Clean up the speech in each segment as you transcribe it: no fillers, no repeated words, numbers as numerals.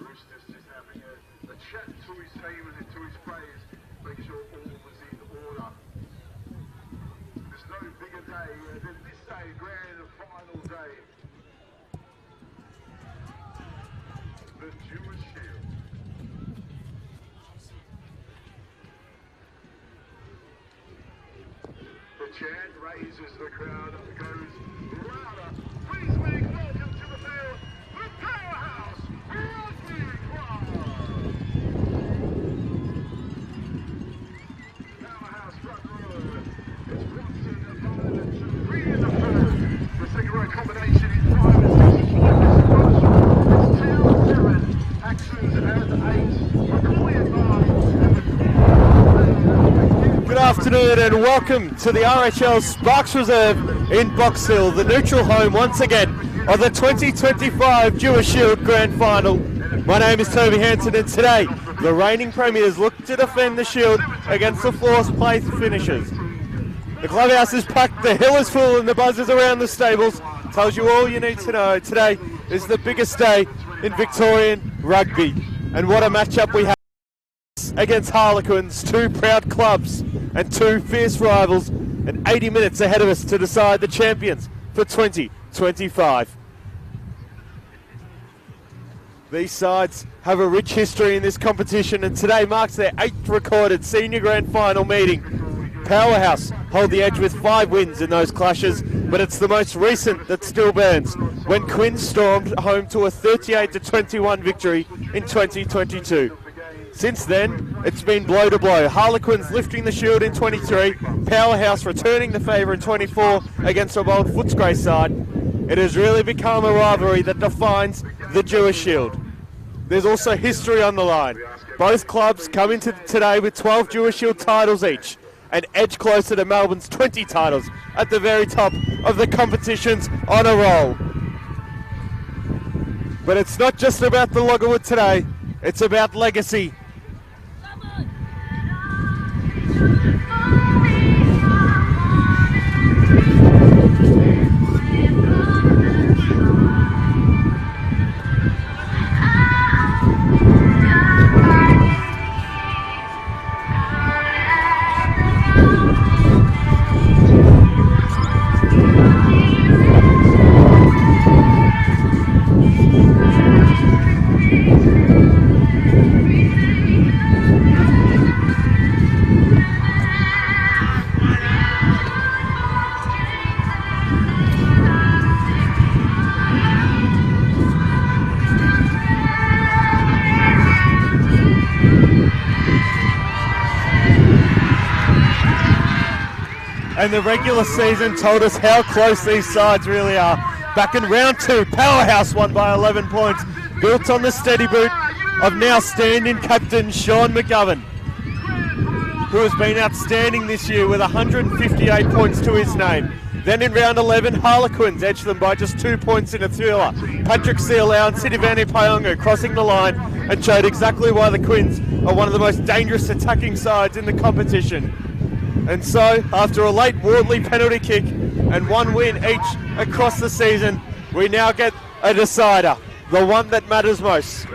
Roosters just having a chat to his team and to his players, make sure all was in order. There's no bigger day than this day, grand final day. The Dewar Shield. The chant raises, the crowd goes louder. Please make welcome to the field, the Powerhouse Rugby Club. Powerhouse front row. It's Watson, Barnett, 3 in the third. The second row combination in 5 and 6. It's 2 and 7. Axons and 8. McCoy and 9. Good afternoon and welcome to the RHL Sparks Reserve in Box Hill, the neutral home once again of the 2025 Dewar Shield Grand Final. My name is Toby Hanson and today the reigning premiers look to defend the Shield against the fourth place finishers. The clubhouse is packed, the hill is full and the buzzers around the stables tells you all you need to know. Today is the biggest day in Victorian rugby, and what a matchup we have against Harlequins, 2 proud clubs and 2 fierce rivals, and 80 minutes ahead of us to decide the champions for 2025. These sides have a rich history in this competition and today marks their 8th recorded senior grand final meeting. Powerhouse hold the edge with 5 wins in those clashes, but it's the most recent that still burns when Quinn stormed home to a 38-21 victory in 2022. Since then, it's been blow to blow. Harlequins lifting the Shield in 23, Powerhouse returning the favour in 24 against a bold Footscray side. It has really become a rivalry that defines the Dewar Shield. There's also history on the line. Both clubs come into today with 12 Dewar Shield titles each, and edge closer to Melbourne's 20 titles at the very top of the competition's on a roll. But it's not just about the loggerwood today, it's about legacy. And the regular season told us how close these sides really are. Back in round 2, Powerhouse won by 11 points, built on the steady boot of now stand-in captain Sean McGovern, who has been outstanding this year with 158 points to his name. Then in round 11, Harlequins edged them by just 2 points in a thriller. Patrick Sealau and Sitivani Payongo crossing the line and showed exactly why the Quins are one of the most dangerous attacking sides in the competition. And so, after a late Wardley penalty kick and 1 win each across the season, we now get a decider, the one that matters most.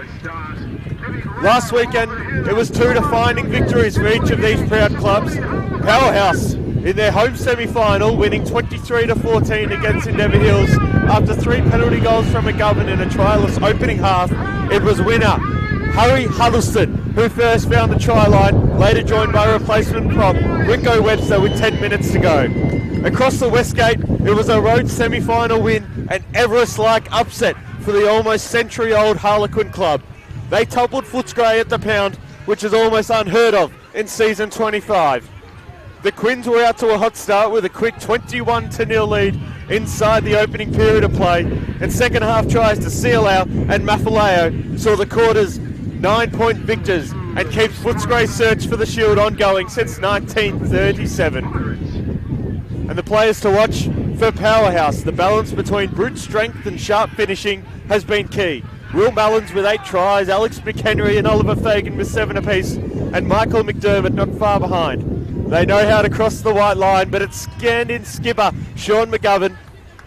Last weekend, it was 2 defining victories for each of these proud clubs. Powerhouse in their home semi-final, winning 23-14 against Endeavour Hills after 3 penalty goals from McGovern in a try-less opening half. It was winner Harry Huddleston who first found the try line, later joined by replacement prop Rico Webster with 10 minutes to go. Across the Westgate, it was a road semi-final win, an Everest-like upset for the almost century-old Harlequin club. They toppled Footscray at the pound, which is almost unheard of in season 25. The Quins were out to a hot start with a quick 21-0 lead inside the opening period of play, and second half tries to Sealau and Mafaleo saw the quarter's 9-point victors and keeps Footscray's search for the Shield ongoing since 1937. And the players to watch for Powerhouse, the balance between brute strength and sharp finishing has been key. Will Mullins with 8 tries, Alex McHenry and Oliver Fagan with 7 apiece, and Michael McDermott not far behind. They know how to cross the white line, but it's scanned-in skipper Sean McGovern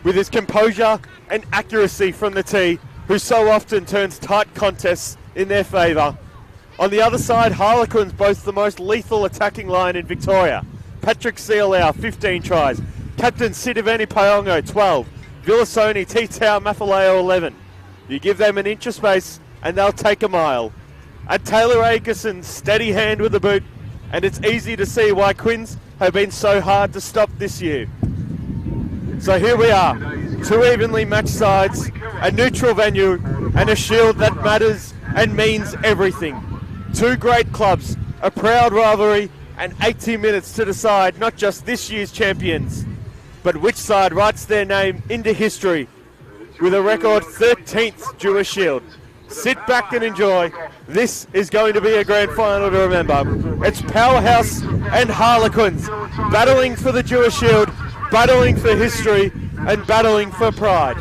with his composure and accuracy from the tee, who so often turns tight contests in their favour. On the other side, Harlequins boast the most lethal attacking line in Victoria. Patrick Sealau, 15 tries. Captain Sitiveni Payongo, 12. Villasoni, T-Tau, Mafaleo, 11. You give them an inch of space and they'll take a mile. And Taylor Akerson's steady hand with the boot, and it's easy to see why Quins have been so hard to stop this year. So here we are, two evenly matched sides, a neutral venue, and a shield that matters and means everything. Two great clubs, a proud rivalry, and 80 minutes to decide not just this year's champions, but which side writes their name into history with a record 13th Dewar Shield. Sit back and enjoy. This is going to be a grand final to remember. It's Powerhouse and Harlequins battling for the Dewar Shield, battling for history, and battling for pride.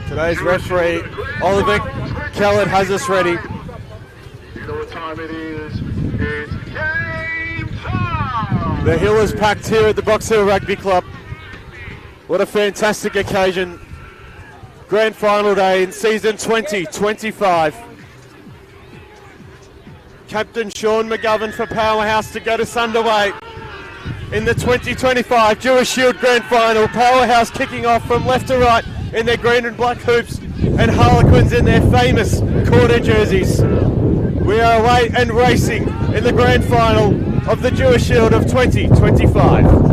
Today's referee, Oliver Kellett, has us ready. You know what time it is? It's game time! The hill is packed here at the Box Hill Rugby Club. What a fantastic occasion. Grand final day in season 2025. Captain Sean McGovern for Powerhouse to get us underway in the 2025 Dewar Shield Grand Final. Powerhouse kicking off from left to right in their green and black hoops, and Harlequins in their famous quarter jerseys. We are away and racing in the Grand Final of the Dewar Shield of 2025.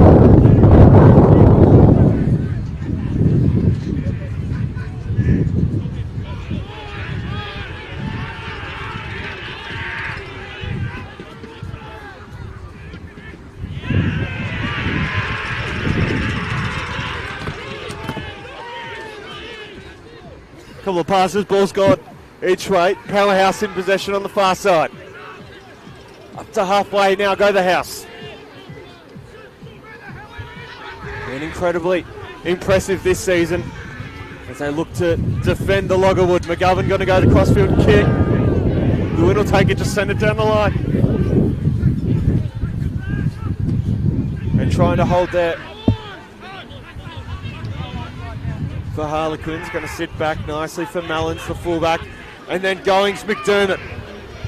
Couple of passes, ball's gone each way. Powerhouse in possession on the far side. Up to halfway now, go the House. And incredibly impressive this season as they look to defend the Loggerwood. McGovern going to go the crossfield kick. The win will take it, just send it down the line. And trying to hold there for Harlequins, going to sit back nicely for Mallins, the fullback, and then Goings, McDermott.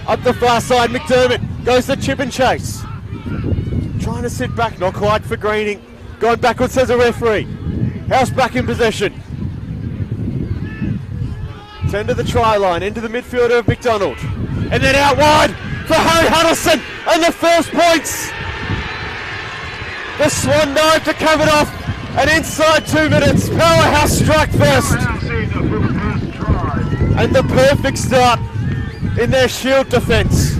Up the far side, McDermott goes the chip and chase. Trying to sit back, not quite for Greening. Going backwards, says a referee. House back in possession. 10 to the try line, into the midfielder of McDonald. And then out wide for Harry Huddleston, and the first points. The Swan dive to cover it off. And inside 2 minutes, Powerhouse strike first. And the perfect start in their shield defence.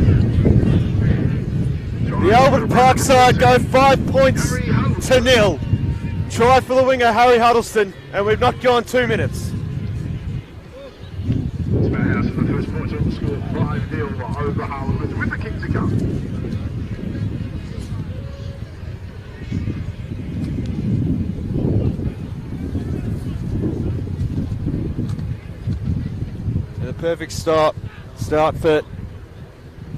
The Albert Park side go 5 points to 0. Try for the winger, Harry Huddleston, and we've not gone 2 minutes. Powerhouse for the first points on the score, 5-0 over Harlequins with the kick to come. Perfect start for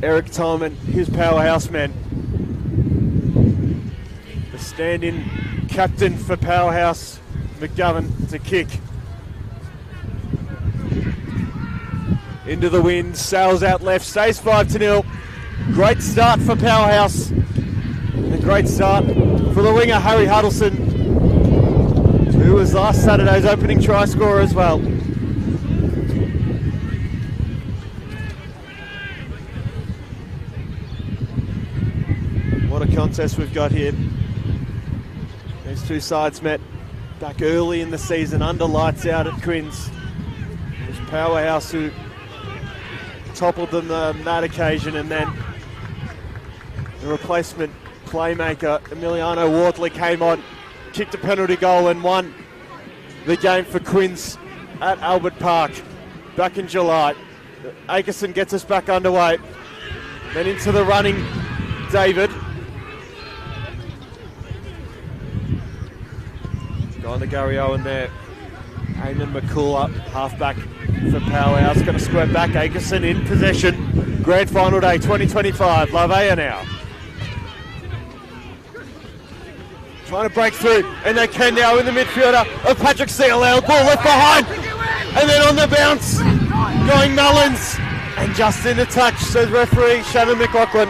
Eric Tolman, his Powerhouse men. The stand-in captain for Powerhouse, McGovern, to kick. Into the wind, sails out left, stays 5-0. Great start for Powerhouse. A great start for the winger, Harry Huddleston, who was last Saturday's opening try scorer as well. What a contest we've got here. These two sides met back early in the season under lights out at Quins. It was Powerhouse who toppled them on that occasion, and then the replacement playmaker Emiliano Wortley came on, kicked a penalty goal and won the game for Quins at Albert Park back in July. Akerson gets us back underway. Then into the running, David. Going to Gary Owen there. Eamon McCool up, halfback for Powerhouse. Going to square back. Akerson in possession. Grand final day 2025. Lavea now. Trying to break through, and they can now in the midfielder of Patrick Sealau. Ball left behind, and then on the bounce, going Mullins, and just in the touch, says referee Shannon McLaughlin.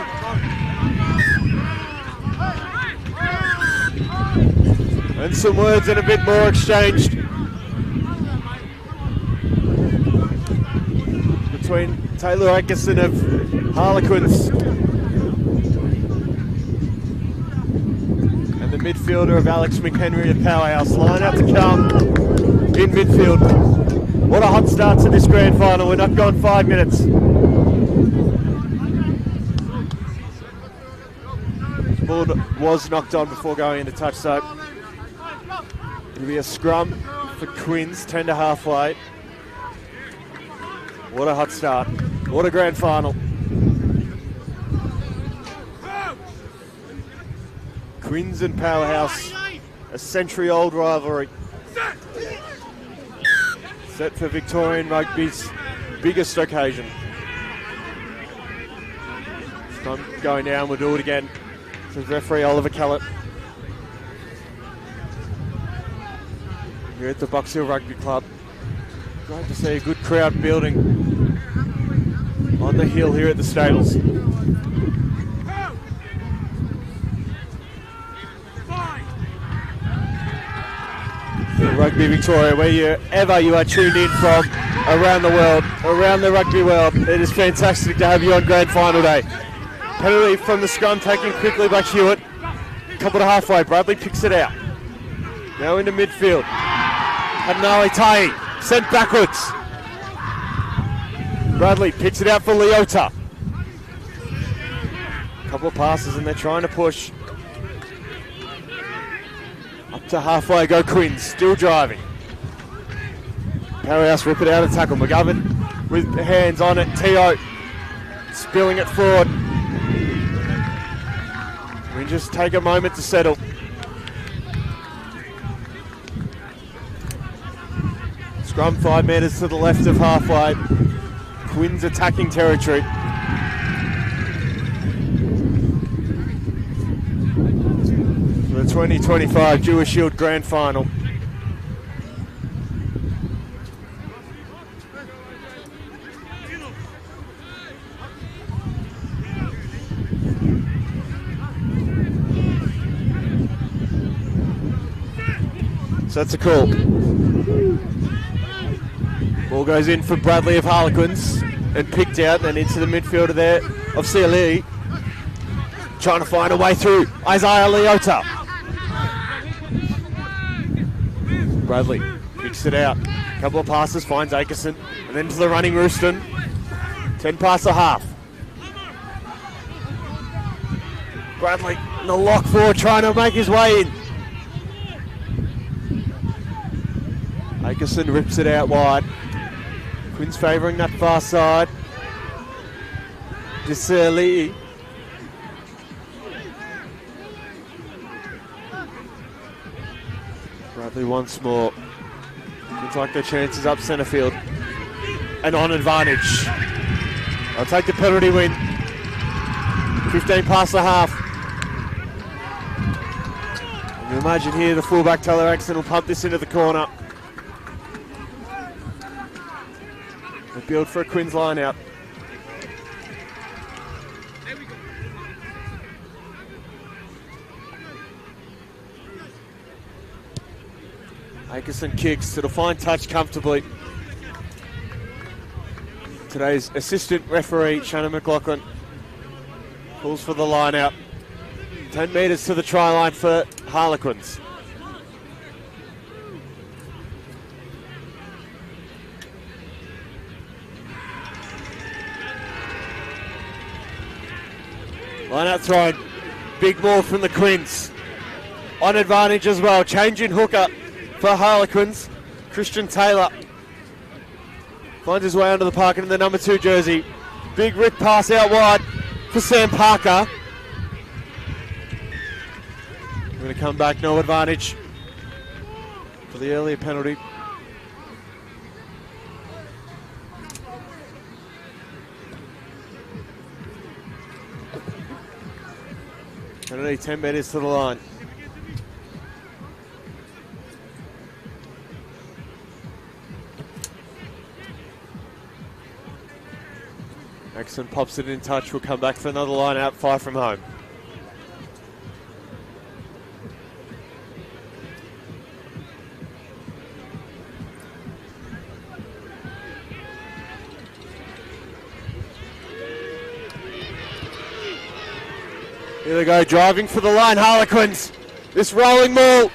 And some words and a bit more exchanged between Taylor Akerson of Harlequins and the midfielder of Alex McHenry of Powerhouse. Line out to come in midfield. What a hot start to this grand final. We're not gone 5 minutes. Ball was knocked on before going into touch, so it'll be a scrum for Quins, 10 to halfway. What a hot start. What a grand final. Quins and Powerhouse, a century-old rivalry. Set for Victorian Rugby's biggest occasion. Scrum going down, we'll do it again. Says referee Oliver Kellett. Here at the Box Hill Rugby Club. Great to see a good crowd building on the hill here at the stables. Rugby Victoria, wherever you are tuned in from around the world, around the rugby world, it is fantastic to have you on grand final day. Penalty from the scrum taken quickly by Hewitt. Couple to halfway, Bradley picks it out. Now into midfield. Hadnali Tai sent backwards. Bradley picks it out for Leota. Couple of passes and they're trying to push. Up to halfway go Quinn, still driving. Powerhouse rip it out of tackle. McGovern with hands on it. T.O. spilling it forward. We just take a moment to settle. Scrum 5 metres to the left of halfway. Quinn's attacking territory. For the 2025 Dewar Shield Grand Final. So that's a call. Ball goes in for Bradley of Harlequins and picked out and into the midfielder there of CLE. Trying to find a way through Isaiah Leota. Bradley picks it out. Couple of passes, finds Akerson and then to the running Rooston. 10 past a half. Bradley in the lock forward trying to make his way in. Akerson rips it out wide. Quinn's favouring that far side. Disserli. Bradley once more. Looks like their chances up centre field. And on advantage. I'll take the penalty win. 15 past the half. And you imagine here the fullback Taylor Akerson will pump this into the corner. They build for a Quinn's line out. Akerson kicks, it'll find touch comfortably. Today's assistant referee, Shannon McLaughlin, pulls for the line out. 10 metres to the try line for Harlequins. Line out thrown. Big ball from the Quins. On advantage as well. Change in hooker for Harlequins. Christian Taylor finds his way onto the park in the number 2 jersey. Big rip pass out wide for Sam Parker. We're going to come back, no advantage. for the earlier penalty. Penalty 10 metres to the line. Axon pops it in touch. We'll come back for another line out, 5 from home. Here they go, driving for the line, Harlequins. This rolling ball,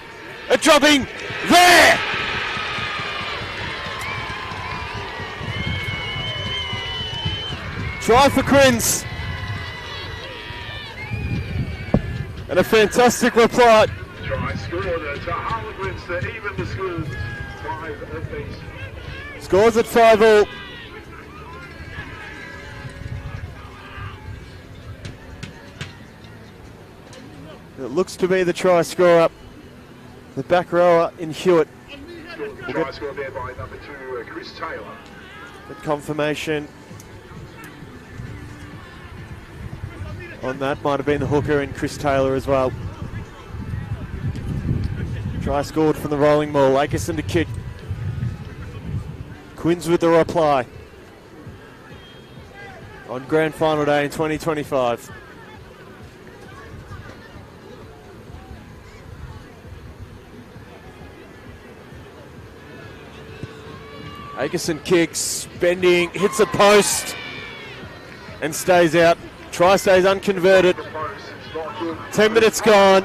a dropping there. Try for Quins. And a fantastic reply. Try scored to Harlequins to even the scores. 5 apiece. Scores at 5-all. It looks to be the try scorer, the back rower in Hewitt. Try scored there by number 2, Chris Taylor. Good confirmation on that. Might have been the hooker and Chris Taylor as well. Try scored from the rolling ball. Akerson to kick. Quins with the reply on grand final day in 2025. Akerson kicks, bending, hits a post and stays out. Try stays unconverted. 10 minutes gone,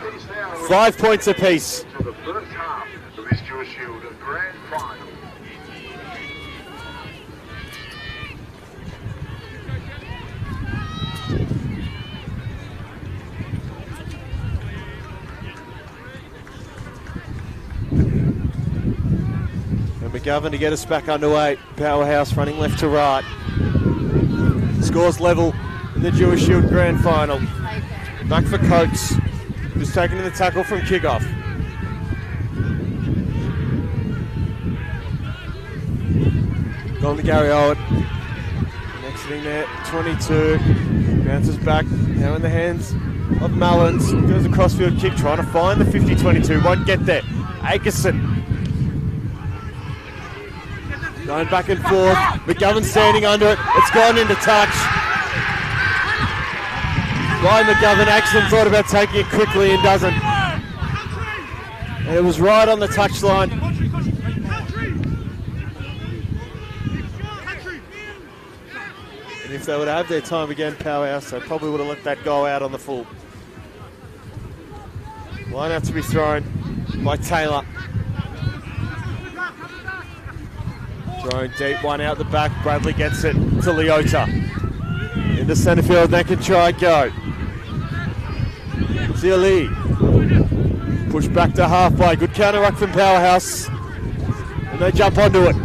5 points apiece. To the first half of this Dewar Shield grand final. And McGovern to get us back underway. Powerhouse running left to right. Scores level in the Dewar Shield grand final. Back for Coates, who's taken in the tackle from kickoff. Gone to Gary Owen. Next thing there, 22. Bounces back, now in the hands of Mullins. Goes a crossfield kick, trying to find the 50-22. Won't get there. Akerson. Going back and forth. McGovern standing under it. It's gone into touch. By McGovern. Axton thought about taking it quickly and doesn't. And it was right on the touchline. And if they would have their time again, Powerhouse, they probably would have let that go out on the full. Line out to be thrown by Taylor. Thrown deep, one out the back. Bradley gets it to Leota. Into centre field, they can try and go. Ziali. Push back to halfway. Good counter ruck from Powerhouse. And they jump onto it.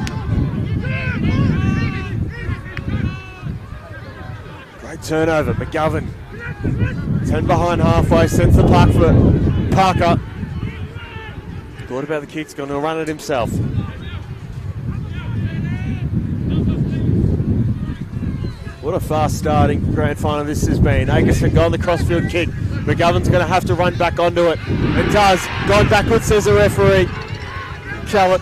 Great turnover. McGovern. 10 behind halfway. Sends the puck for Parker. Thought about the kicks, going to run it himself. What a fast starting grand final this has been. Akerson got on the crossfield kick. McGovern's going to have to run back onto it. And does. Going backwards, says the referee. Callett.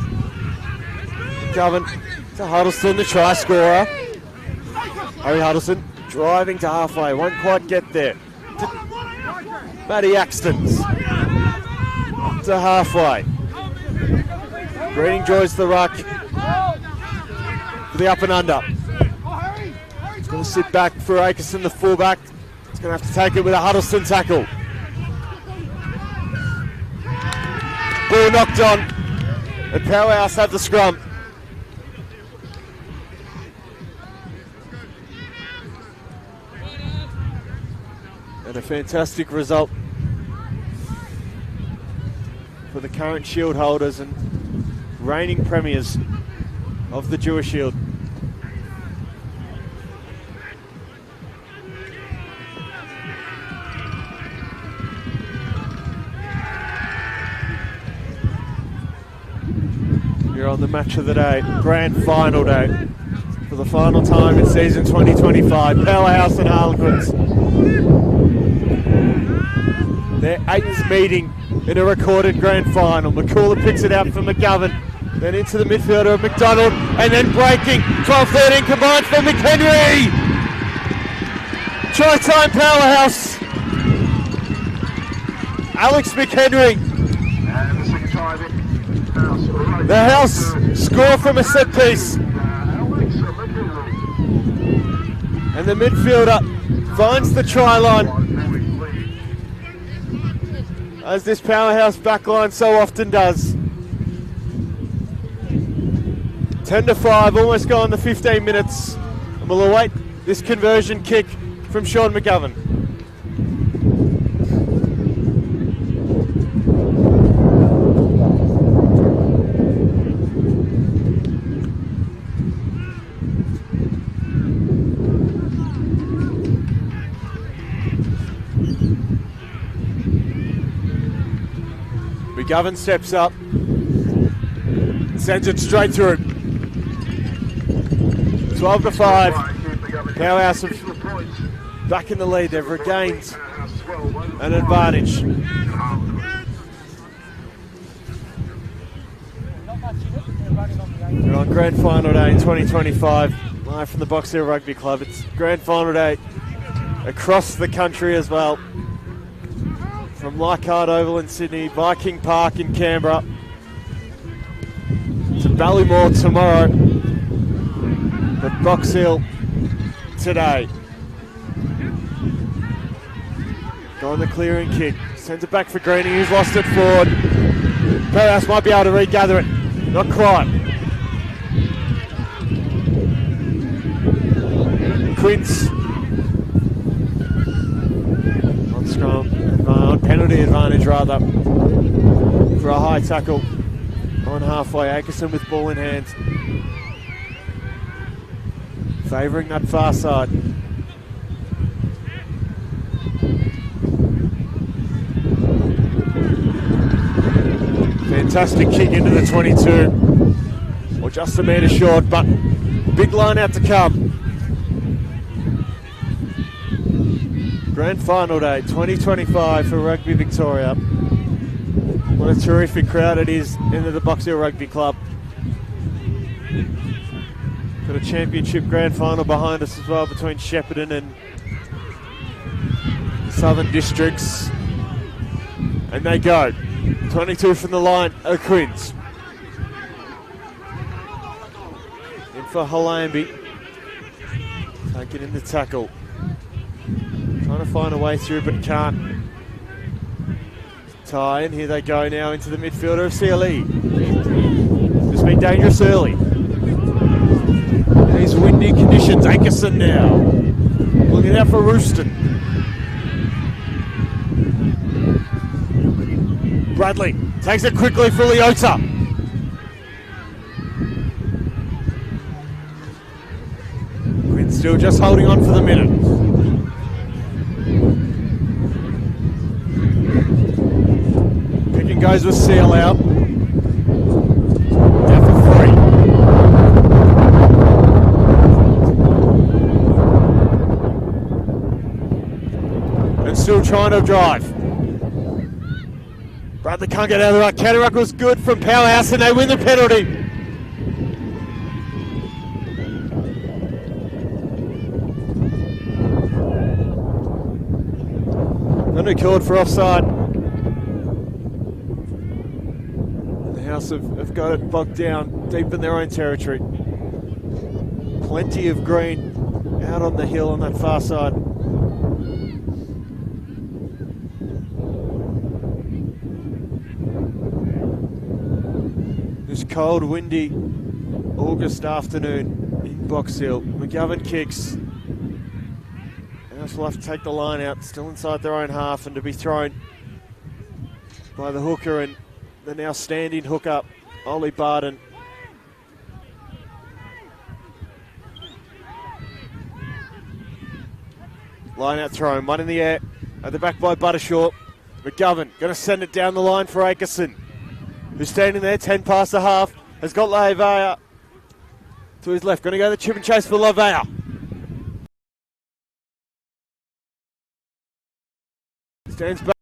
McGovern to Huddleston, the try scorer. Harry Huddleston driving to halfway. Won't quite get there. Matty Axtons to halfway. Greening joins the ruck for the up and under. Going to sit back for Akerson, the fullback. He's going to have to take it with a Huddleston tackle. Ball knocked on. And Powerhouse have the scrum. And a fantastic result for the current Shield holders and reigning premiers of the Dewar Shield. You're on the match of the day, grand final day, for the final time in season 2025. Powerhouse and Harlequins. Their 8th meeting in a recorded grand final. McCullough picks it out for McGovern. Then into the midfielder of McDonald, and then breaking. 12-13 combined for McHenry. Try time Powerhouse. Alex McHenry. And the second time in The House score from a set piece. And the midfielder finds the try line. As this Powerhouse backline so often does. 10-5, almost gone the 15 minutes. And we'll await this conversion kick from Sean McGovern. McGovern steps up, sends it straight through. 12-5. Powerhouse back in the lead. They've regained an advantage. We're on grand final day in 2025, live from the Box Hill Rugby Club. It's grand final day across the country as well. From Leichhardt Oval in Sydney, Viking Park in Canberra, to Ballymore tomorrow, but Box Hill today. Going the clearing kick, sends it back for Greening, who's lost it forward. Powerhouse might be able to regather it, not quite. Quince on scrum, on penalty advantage rather, for a high tackle on halfway. Akerson with ball in hand, favouring that far side. Fantastic kick into the 22, or just a metre short, but big line out to come. Grand final day 2025 for Rugby Victoria. What a terrific crowd it is into the Box Hill Rugby Club. Got a championship grand final behind us as well between Shepparton and Southern Districts. And they go. 22 from the line, Quince. In for Halambi. Taking in the tackle. Trying to find a way through but can't. Tie in, here they go now into the midfielder of CLE. It's been dangerous early. These windy conditions, Akerson now. Looking out for Rooston. Bradley takes it quickly for Leota. Quinn still just holding on for the minute. Pick and goes with Seal out. Down for 3. And still trying to drive. Bradley can't get out of the right. Cataract was good from Powerhouse and they win the penalty. Penalty called for offside. And the House have got it bogged down deep in their own territory. Plenty of green out on the hill on that far side. This cold, windy August afternoon in Box Hill. McGovern kicks. House will have to take the line out, still inside their own half, and to be thrown by the hooker and the now standing hooker, Ollie Barden. Line out thrown, one in the air, at the back by Buttershaw. McGovern going to send it down the line for Akerson, who's standing there, 10 past the half. has got Lavea to his left. Going to go the chip and chase for Lavea. Stands back.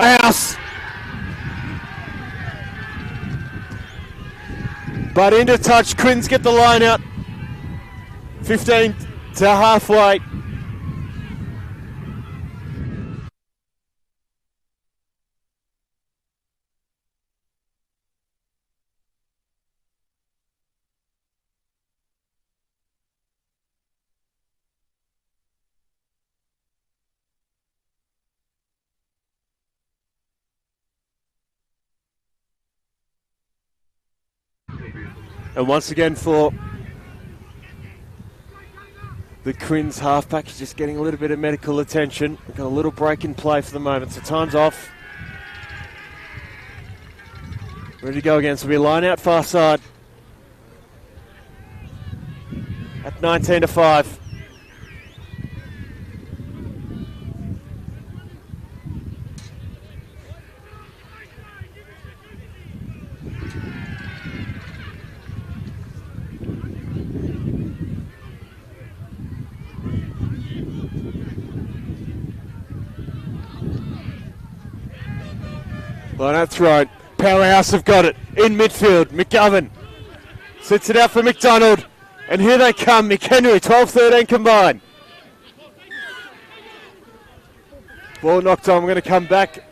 House. But into touch, Quins get the line out. 15 to halfway. And once again for the Quins halfback, he's just getting a little bit of medical attention. We've got a little break in play for the moment, so time's off. Ready to go again, so we line out far side at 19 to 5. Line out thrown. Powerhouse have got it. In midfield, McGovern sits it out for McDonald. And here they come, McHenry, 12-13 combined. Ball knocked on, we're going to come back.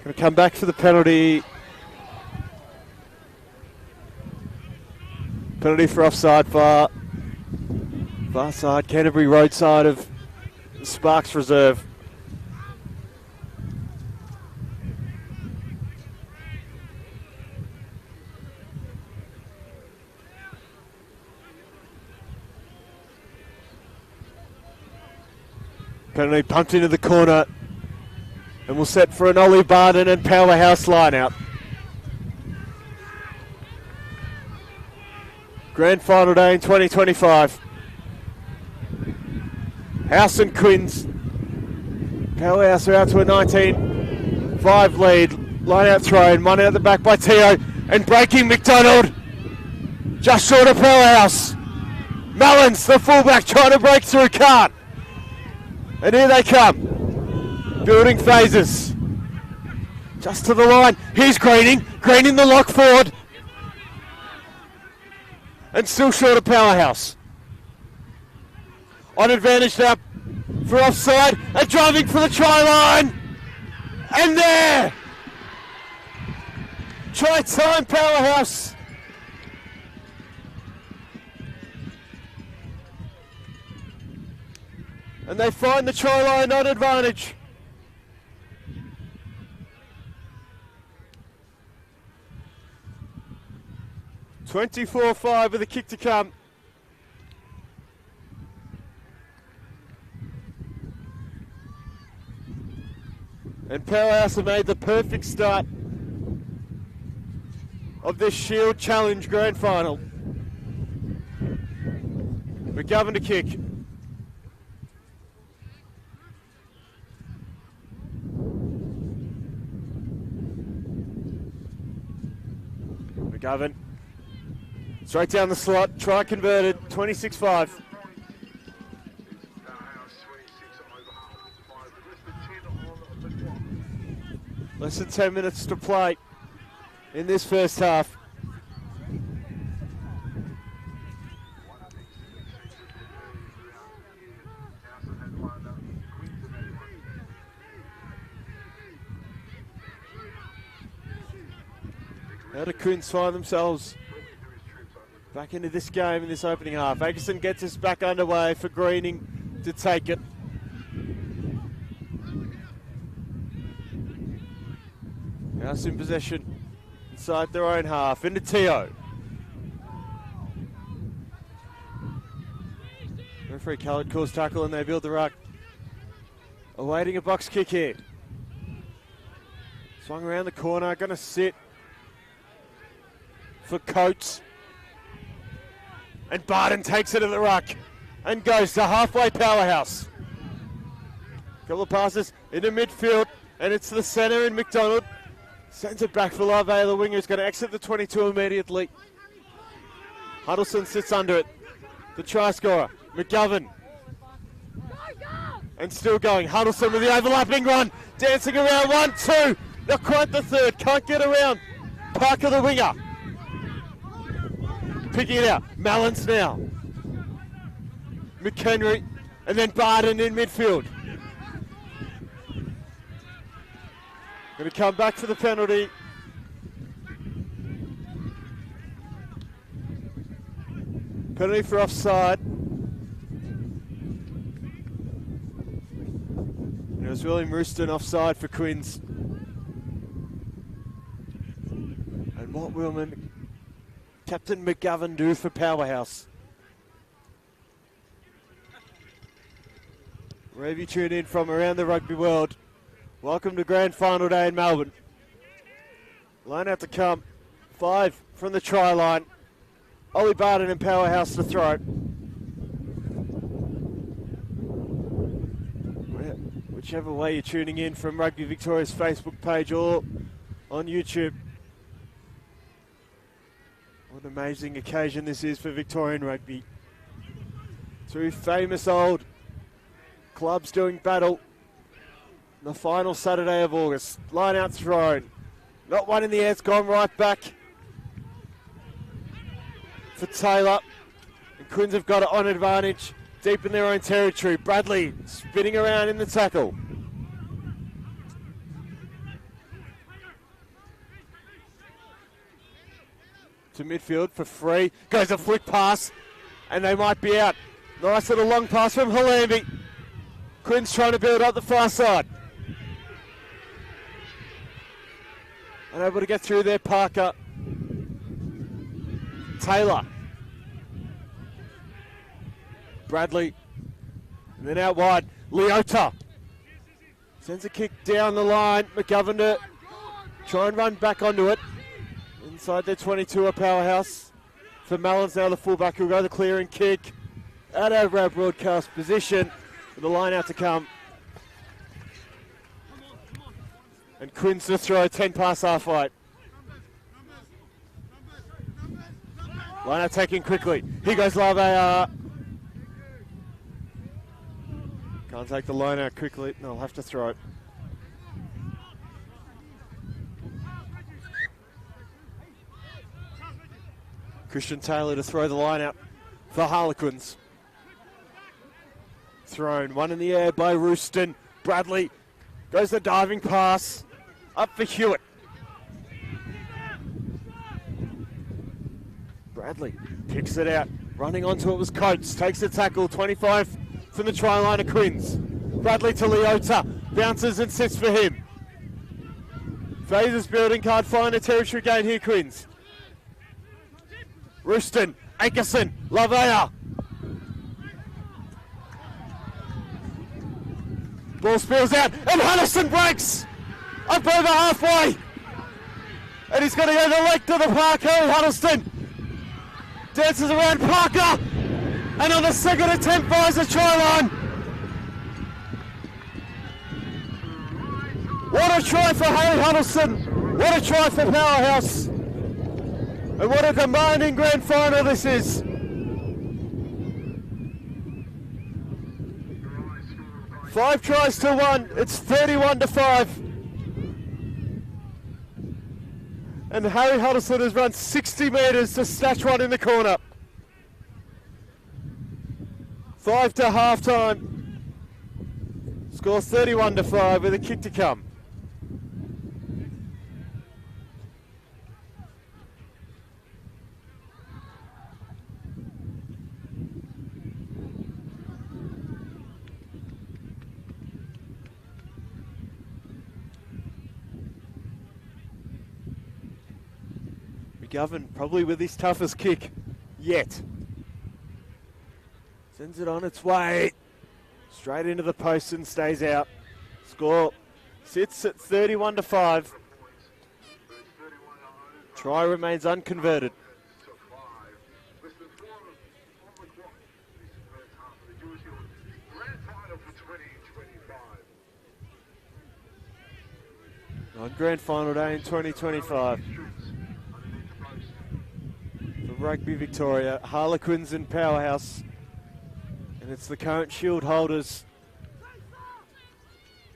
Going to come back for the penalty. Penalty for offside, far side, Canterbury road side of Sparks Reserve. Penalty pumped into the corner, and we'll set for an Ollie Barden and Powerhouse line out. Grand final day in 2025. House and Quins. Powerhouse are out to a 19-5 lead. Line out thrown, one out the back by Teo, and breaking McDonald. Just short of Powerhouse. Mullins, the fullback, trying to break through, can't. And here they come. Building phases. Just to the line. Here's Greening. Greening the lock forward. And still short of Powerhouse. On advantage now for offside. And driving for the try line. And there. Try time, Powerhouse. And they find the try line on advantage. (24-5) with a kick to come. And Powerhouse have made the perfect start of this Shield Challenge Grand Final. McGovern to kick. McGovern, straight down the slot, try converted, 26-5. Less than 10 minutes to play in this first half. How do Quins find themselves back into this game in this opening half? Agerson gets us back underway for Greening to take it. House in possession inside their own half. Into Teo. Referee Khaled calls tackle and they build the ruck. Awaiting a box kick here. Swung around the corner, going to sit for Coates. And Barden takes it to the ruck and goes to halfway Powerhouse. Couple of passes into midfield and it's to the centre in McDonald. Sends it back for Lave, the winger is going to exit the 22 immediately. Huddleston sits under it. The try scorer, McGovern. And still going. Huddleston with the overlapping run. Dancing around 1, 2. Not quite the third. Can't get around. Parker the winger. Picking it out. Mallins now. McHenry. And then Barden in midfield. Going to come back for the penalty. Penalty for offside. It was William Rooston offside for Quins. And what will Captain McGovern do for Powerhouse? Wherever you tune in from around the rugby world, welcome to Grand Final Day in Melbourne. Line out to come. 5 from the try line. Ollie Barden and Powerhouse to throw. Whichever way you're tuning in from Rugby Victoria's Facebook page or on YouTube. What an amazing occasion this is for Victorian rugby. 2 famous old clubs doing battle on the final Saturday of August. Line out thrown. Not one in the air, it's gone right back for Taylor. And Quins have got it on advantage. Deep in their own territory. Bradley spinning around in the tackle. To midfield for free. Goes a flick pass. And they might be out. Nice little long pass from Halambi. Quins trying to build up the far side. Unable to get through there, Parker. Taylor. Bradley. And then out wide, Leota. Sends a kick down the line. McGovern to try and run back onto it. Inside their 22 of Powerhouse. For Mallins now the fullback who'll go the clearing kick. Out over our broadcast position. With the line out to come. And Quins to throw, 10 pass half right. Line out taking quickly. Here goes Lavea. Can't take the line out quickly. No, I'll have to throw it. Christian Taylor to throw the line out for Harlequins. Thrown, one in the air by Rooston. Bradley goes the diving pass. Up for Hewitt. Bradley picks it out. Running onto it was Coates. Takes the tackle. 25 from the try line of Quins. Bradley to Leota. Bounces and sits for him. Fraser's building, can't find a territory gain here, Quins. Rooston. Ankerson. Lavea. Ball spills out. And Huddleston breaks. Up over halfway. And he's going to go the length of the park. Harry Huddleston dances around Parker. And on the second attempt finds the try line. What a try for Harry Huddleston. What a try for Powerhouse. And what a demanding grand final this is. Five tries to 1. It's 31-5. And Harry Huddleston has run 60 metres to snatch one in the corner. 5 to half time. Score 31-5 with a kick to come. McGovern probably with his toughest kick yet. Sends it on its way. Straight into the post and stays out. Score sits at 31-5. Try remains unconverted. On grand final day in 2025. Rugby Victoria, Harlequins and Powerhouse, and it's the current shield holders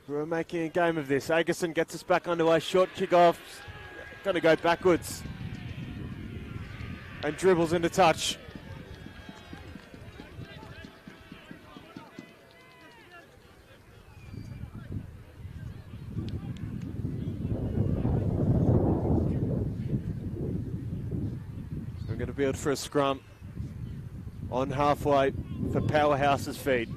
We're making a game of this. Agerson gets us back underway. Short kick off. Going to go backwards. And dribbles into touch. We're going to build for a scrum on halfway for Powerhouse's feet.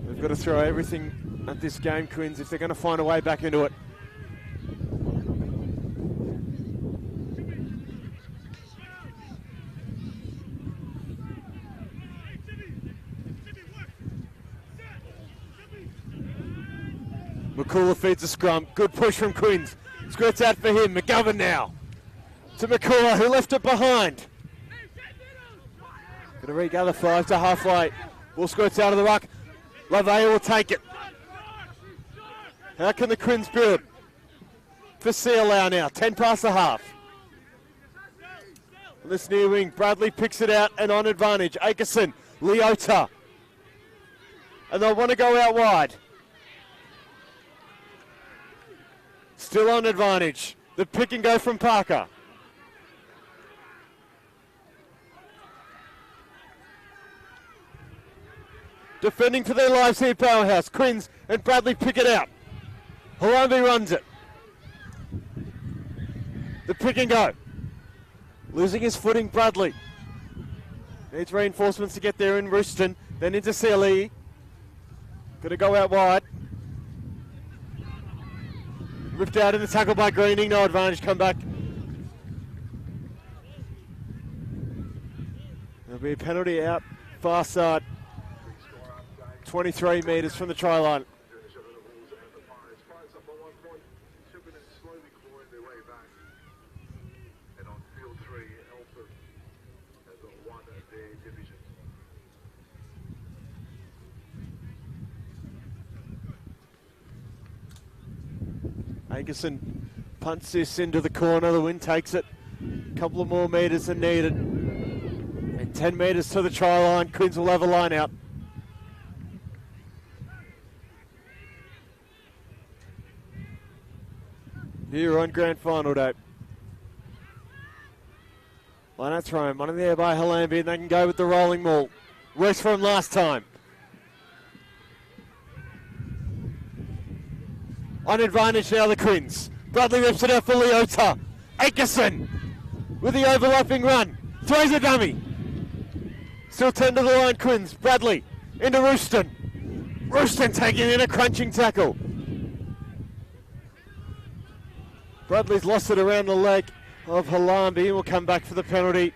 They've got to throw everything at this game, Quins, if they're going to find a way back into it. McCullough feeds the scrum. Good push from Quins. Squirts out for him. McGovern now to McCullough, who left it behind. Going to regather 5 to halfway. Ball squirts out of the ruck. Lavea will take it. How can the Quins build? For CLA now. 10 past the half. On this near wing, Bradley picks it out and on advantage. Akerson, Leota. And they'll want to go out wide. Still on advantage. The pick and go from Parker. Defending for their lives here, Powerhouse. Quins and Bradley pick it out. Harambe runs it. The pick and go. Losing his footing, Bradley. Needs reinforcements to get there in Rooston. Then into CLE. Got to go out wide. Ripped out in the tackle by Greening. No advantage. Come back. There'll be a penalty out far side. 23 metres from the try line. Agerson punts this into the corner. The wind takes it. A couple of more metres than needed. And 10 metres to the try line. Quins will have a line out. Here on grand final day. Line out thrown. One in the air by Harambe, and they can go with the rolling maul. Worse from last time. On advantage now, the Quins. Bradley rips it out for Leota. Akerson with the overlapping run. Throws a dummy. Still 10 to the line, Quins. Bradley into Rooston. Rooston taking in a crunching tackle. Bradley's lost it around the leg of Harambe and will come back for the penalty.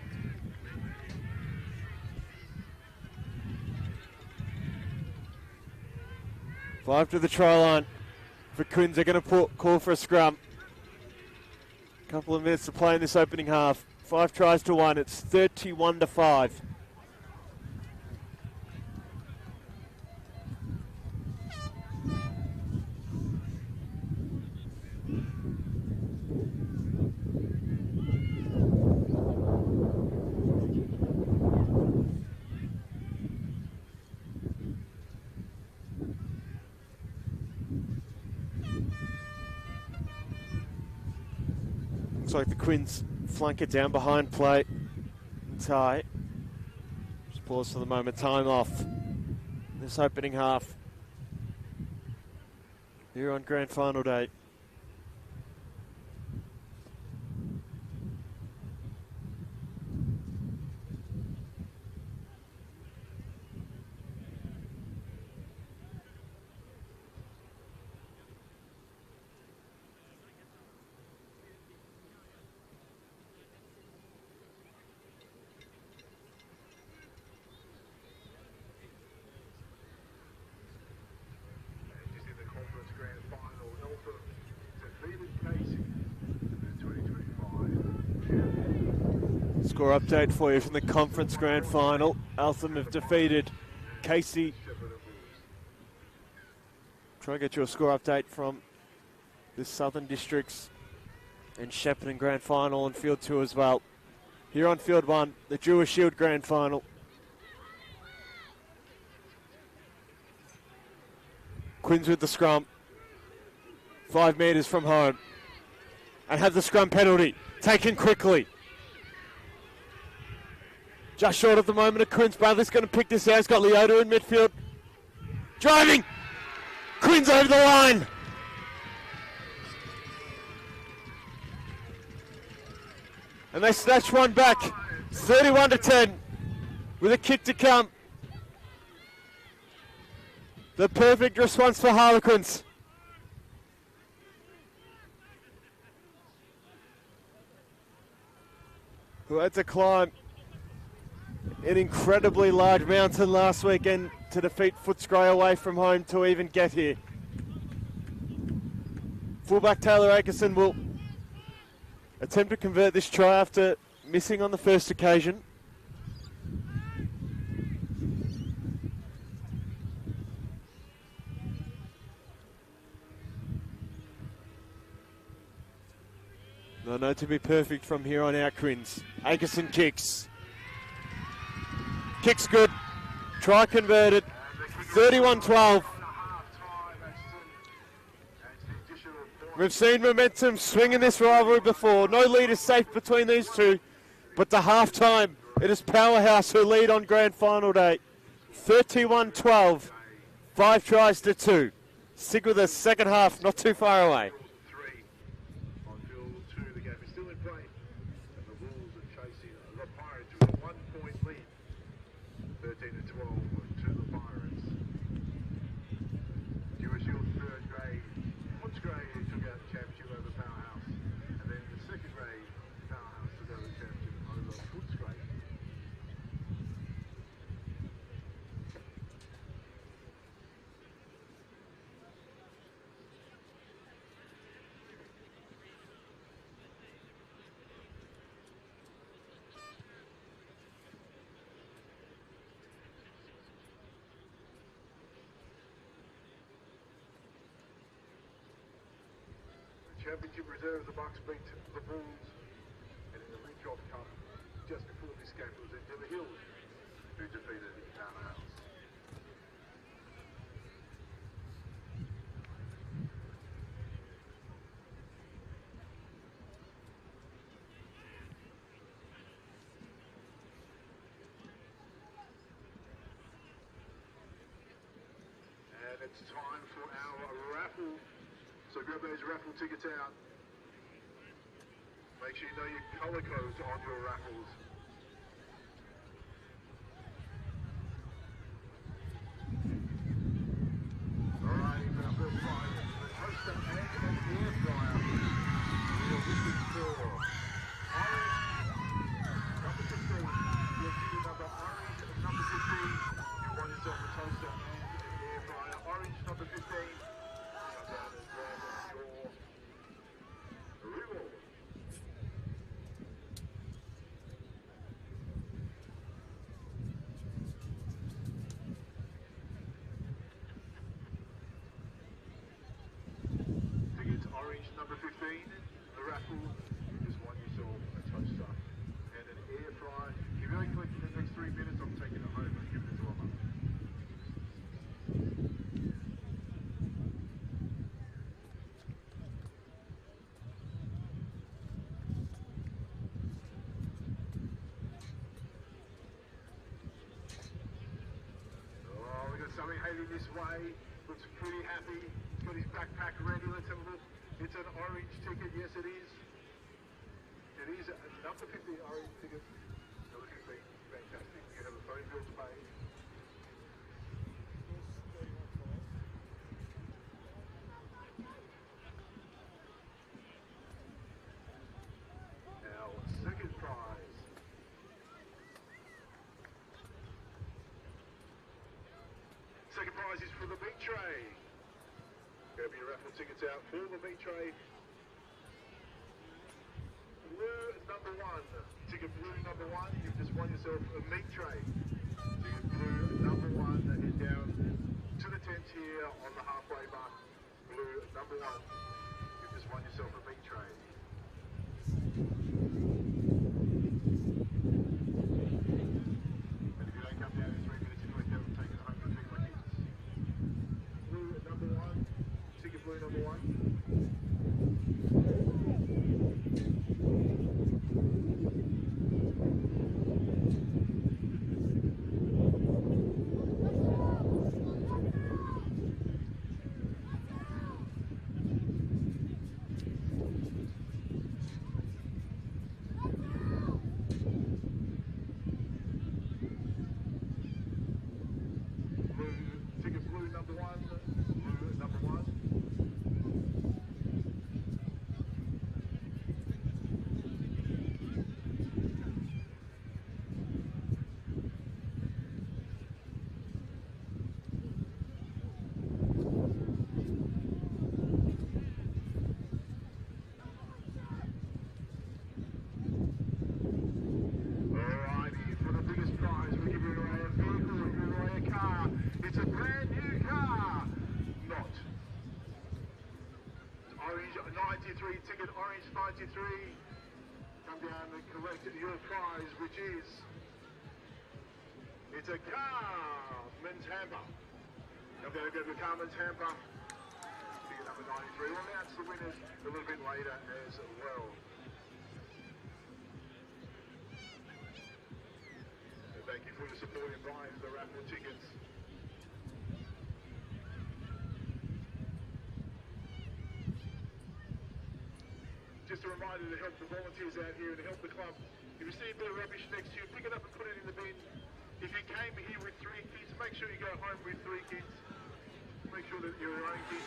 Five to the try line. For Quins, they're going to call for a scrum. Couple of minutes to play in this opening half. 5 tries to 1. It's 31 to 5. Looks like the Quins flank it down behind play. Tie. Just pause for the moment. Time off. This opening half. Here on grand final day. Score update for you from the conference grand final. Eltham have defeated Casey. Try and get you a score update from the Southern Districts and Shepparton grand final and field 2 as well. Here on field 1, the Dewar Shield grand final. Quinn's with the scrum. 5 metres from home. And have the scrum penalty. Taken quickly. Just short at the moment of Quinn's. Bradley's going to pick this out. He's got Leota in midfield. Driving! Quinn's over the line! And they snatch one back. 31-10. With a kick to come. The perfect response for Harlequins. Who had to climb an incredibly large mountain last weekend to defeat Footscray away from home to even get here. Fullback Taylor Akerson will attempt to convert this try after missing on the first occasion. No, to be perfect from here on out, Quins. Akerson kicks. Kicks good. Try converted. 31-12. We've seen momentum swing in this rivalry before. No lead is safe between these two. But to half-time, it is Powerhouse who lead on grand final day. 31-12. 5 tries to 2. Stick with the second half, not too far away. Dewar third grade, Footscray took out the championship over Powerhouse, and then the second grade, Powerhouse took out the championship over Footscray. Championship reserve, the Bucks beat the Bulls, and in the Redrop Cup, just before this game, it was in Dewar Hills who defeated Powerhouse. And it's time for our raffle. So grab those raffle tickets out. Make sure you know your colour codes on your raffles. Alright, for our first prize, the toaster and an air fryer. We are looking for orange, number 15. You'll see the number orange, number 15. You want yourself a toaster and an air fryer. Orange, number 15. Tickets orange number 15. The raffle, you just won yourself a toaster and an air fryer. If you only collect in the next 3 minutes, I'm taking it home and giving it to Mama. Sammy Haley this way, looks pretty happy, he's got his backpack ready. Let's have a look. It's an orange ticket, yes it is. It is a number 50 orange ticket. They're looking fantastic. You have a phone bill to pay. Now, second prize. Second prize is for the meat tray. Grab your raffle tickets out for the meat tray. Blue number 1. Ticket blue number 1. You've just won yourself a meat tray. Ticket blue number 1 that is down to the tent here on the halfway mark. Blue number 1. You've just won yourself a meat tray. And if you don't come down in 3 minutes, you know, take it home and pick my kids. Blue number 1. 93 ticket, orange 93. Come down and collect your prize, which is, it's a Carmen's hamper. Come down and go to the Carmen's hamper. Ticket number 93. We'll announce the winners a little bit later as well. And thank you for the support in buying the raffle tickets. Just a reminder to help the volunteers out here and to help the club. If you see a bit of rubbish next to you, pick it up and put it in the bin. If you came here with 3 kids, make sure you go home with 3 kids. Make sure that you're your own kids.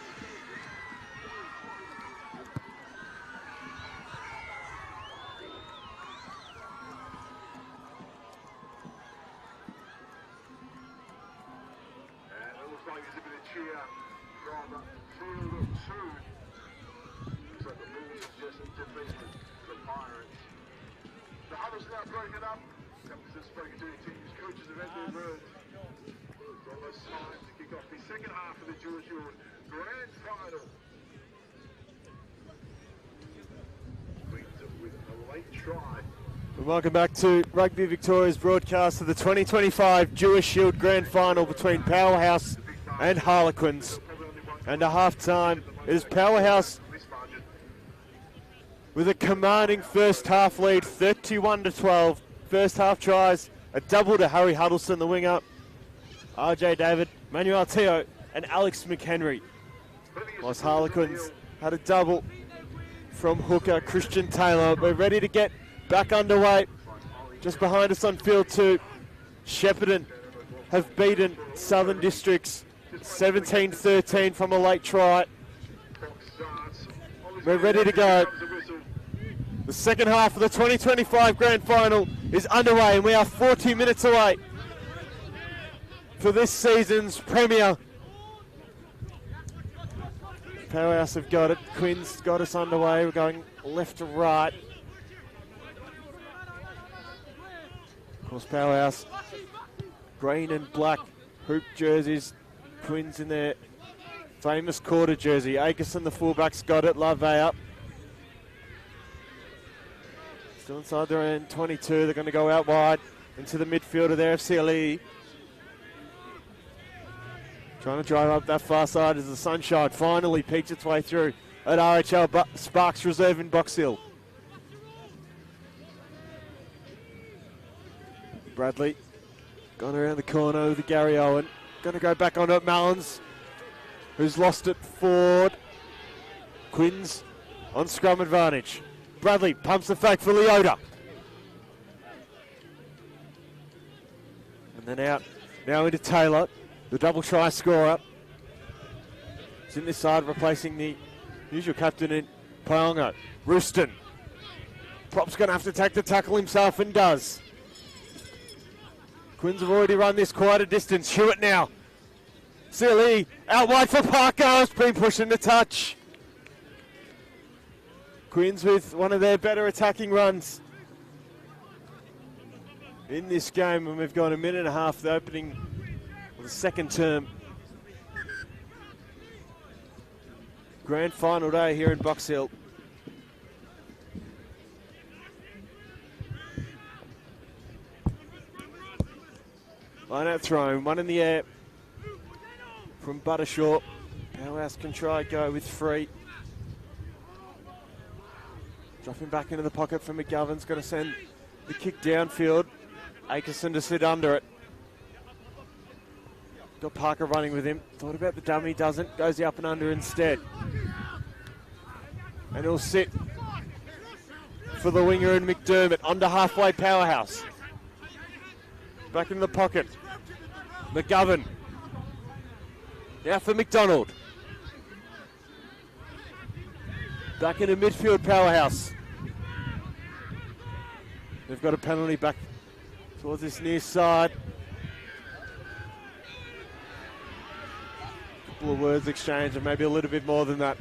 And it looks like there's a bit of cheer from field 2. So the Bulls have just defeated the Pirates. The huddle's now broken up. Comes to spoken to the teams. Coaches have had their words. It's almost time to kick off the second half of the Dewar Shield Grand Final. Queens with a late try. And welcome back to Rugby Victoria's broadcast of the 2025 Dewar Shield Grand Final between Powerhouse and Harlequins. And at half-time, it is Powerhouse with a commanding first half lead, 31-12. First half tries, a double to Harry Huddleston, the winger, RJ David, Manuel Teo, and Alex McHenry. Whilst Harlequins had a double from hooker Christian Taylor. We're ready to get back underway. Just behind us on field 2, Shepparton have beaten Southern Districts 17-13 from a late try. We're ready to go. The second half of the 2025 Grand Final is underway, and we are 40 minutes away for this season's premiere. Powerhouse have got it. Quinn's got us underway. We're going left to right. Of course, Powerhouse, green and black hoop jerseys. Quinn's in their famous quarter jersey. Akerson, the fullback's got it. Lavey up. Still inside their end, 22. They're going to go out wide into the midfield of their FCLE. Trying to drive up that far side as the sunshine finally peeks its way through at RHL Sparks Reserve in Box Hill. Bradley gone around the corner with Gary Owen. Going to go back on at Mallins, who's lost it forward. Quinn's on scrum advantage. Bradley pumps the fake for Leota. And then out, now into Taylor, the double try scorer. It's in this side, replacing the usual captain in Piongo. Rooston. Prop's going to have to take the tackle himself and does. Quins have already run this quite a distance. Hewitt now. CLE out wide for Parker. It's been pushed into touch. Quins with one of their better attacking runs in this game, and we've got a minute and a half the opening of the second term. Grand final day here in Box Hill. Line out thrown, one in the air from Buttershaw. Powerhouse can try go with free. Dropping back into the pocket for McGovern's going to send the kick downfield. Akerson to sit under it. Got Parker running with him. Thought about the dummy, doesn't. Goes the up and under instead. And he'll sit for the winger and McDermott. Onto halfway Powerhouse. Back in the pocket. McGovern. Now for McDonald. Back into midfield Powerhouse. They've got a penalty back towards this near side. A couple of words exchanged, and maybe a little bit more than that.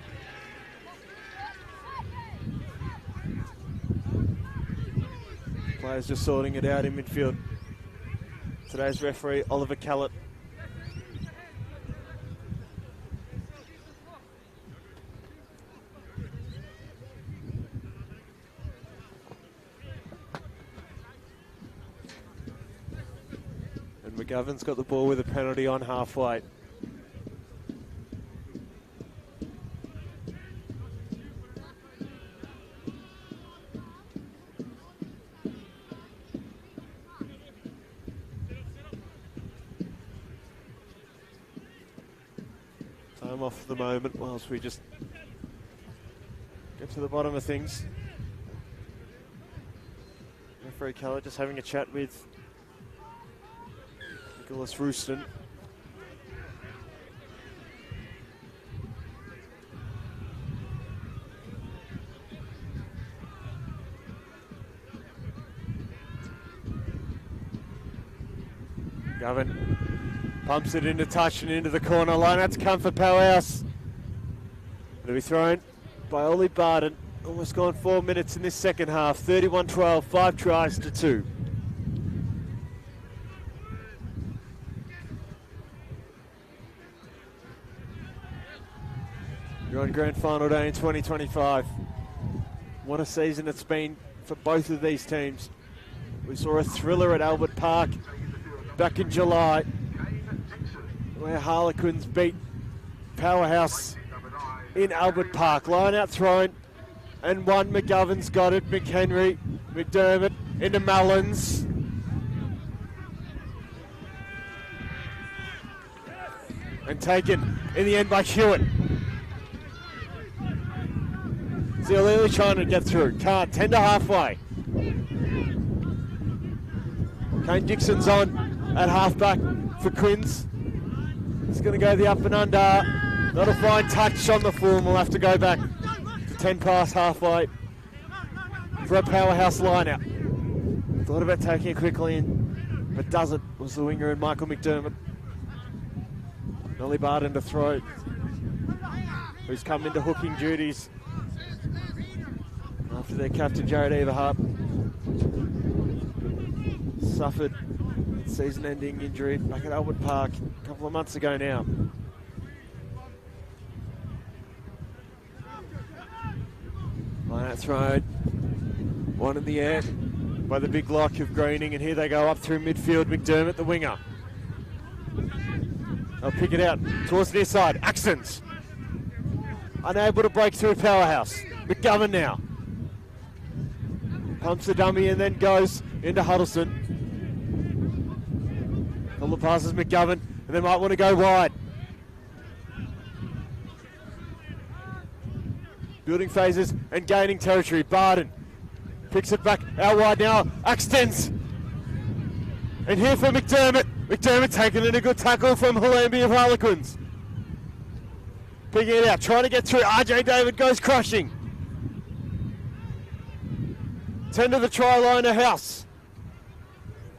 Players just sorting it out in midfield. Today's referee, Oliver Callett. McGovern's got the ball with a penalty on halfway. Time off for the moment whilst we just get to the bottom of things. Referee Keller just having a chat with Nicholas Rooston. Govern pumps it into touch and into the corner line. That's come for Powerhouse. It'll be thrown by Ollie Barden. Almost gone 4 minutes in this second half. 31-12, 5 tries to 2. You're on grand final day in 2025. What a season it's been for both of these teams. We saw a thriller at Albert Park back in July, where Harlequins beat Powerhouse in Albert Park. Line out thrown, and one. McGovern's got it. McHenry, McDermott into Mullins. And taken in the end by Hewitt. Zialili trying to get through. Can't. 10 to halfway. Kane Dixon's on at halfback for Quins. He's going to go the up and under. Not a fine touch on the form. We'll have to go back to 10 past halfway for a Powerhouse line-out. Thought about taking it quickly in, but doesn't. Was the winger and Michael McDermott. Ollie Barden to throw, who's come into hooking duties after their captain Jared Everhart suffered season-ending injury back at Albert Park a couple of months ago now. Line out thrown, one in the air by the big lock of Greening, and here they go up through midfield. McDermott, the winger. They'll pick it out towards the near side. Axons unable to break through Powerhouse. McGovern now pumps the dummy and then goes into Huddleston. Couple of passes McGovern, and they might want to go wide. Building phases and gaining territory. Barden picks it back out wide now. Axtons. And here for McDermott. McDermott taking in a good tackle from Halambi of Harlequins. Picking it out, trying to get through. RJ David goes crushing. 10 to the try line of House.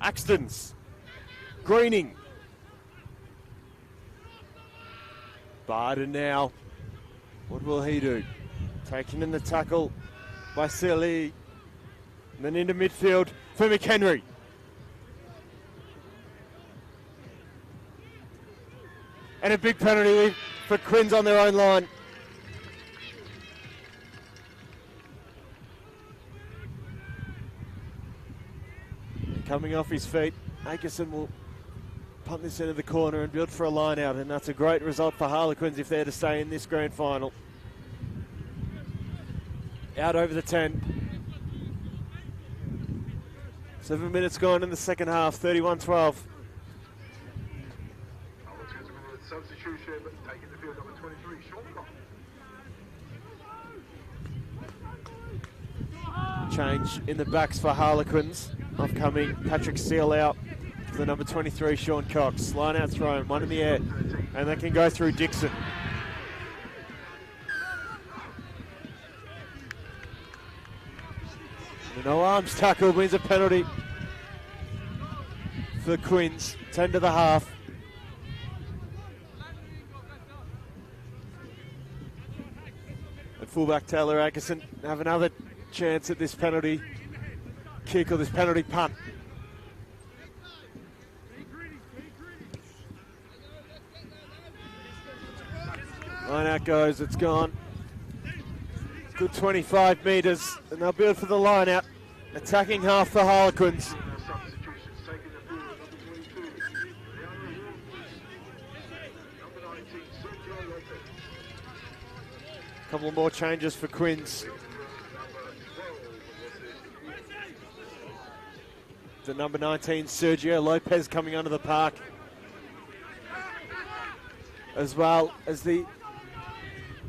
Axtons. Greening. Barden now. What will he do? Taking in the tackle by Silly. And then into midfield for McHenry. And a big penalty for Quins on their own line. Coming off his feet, Akerson will punt this into the corner and build for a line out, and that's a great result for Harlequins if they're to stay in this grand final. Out over the 10. 7 minutes gone in the second half, 31-12. Substitution, taking the field, number 23, Sean Cox. Change in the backs for Harlequins. Upcoming Patrick Seal out for the number 23, Sean Cox. Line out thrown, one in the air, and they can go through Dixon. The no arms tackle means a penalty for Quins. 10 to the half. And fullback Taylor Akerson have another chance at this penalty kick or this penalty punt. Line out goes, it's gone. Good 25 metres, and they'll build for the line out. Attacking half for Harlequins. Couple more changes for Quins. The number 19, Sergio Lopez, coming onto the park, as well as the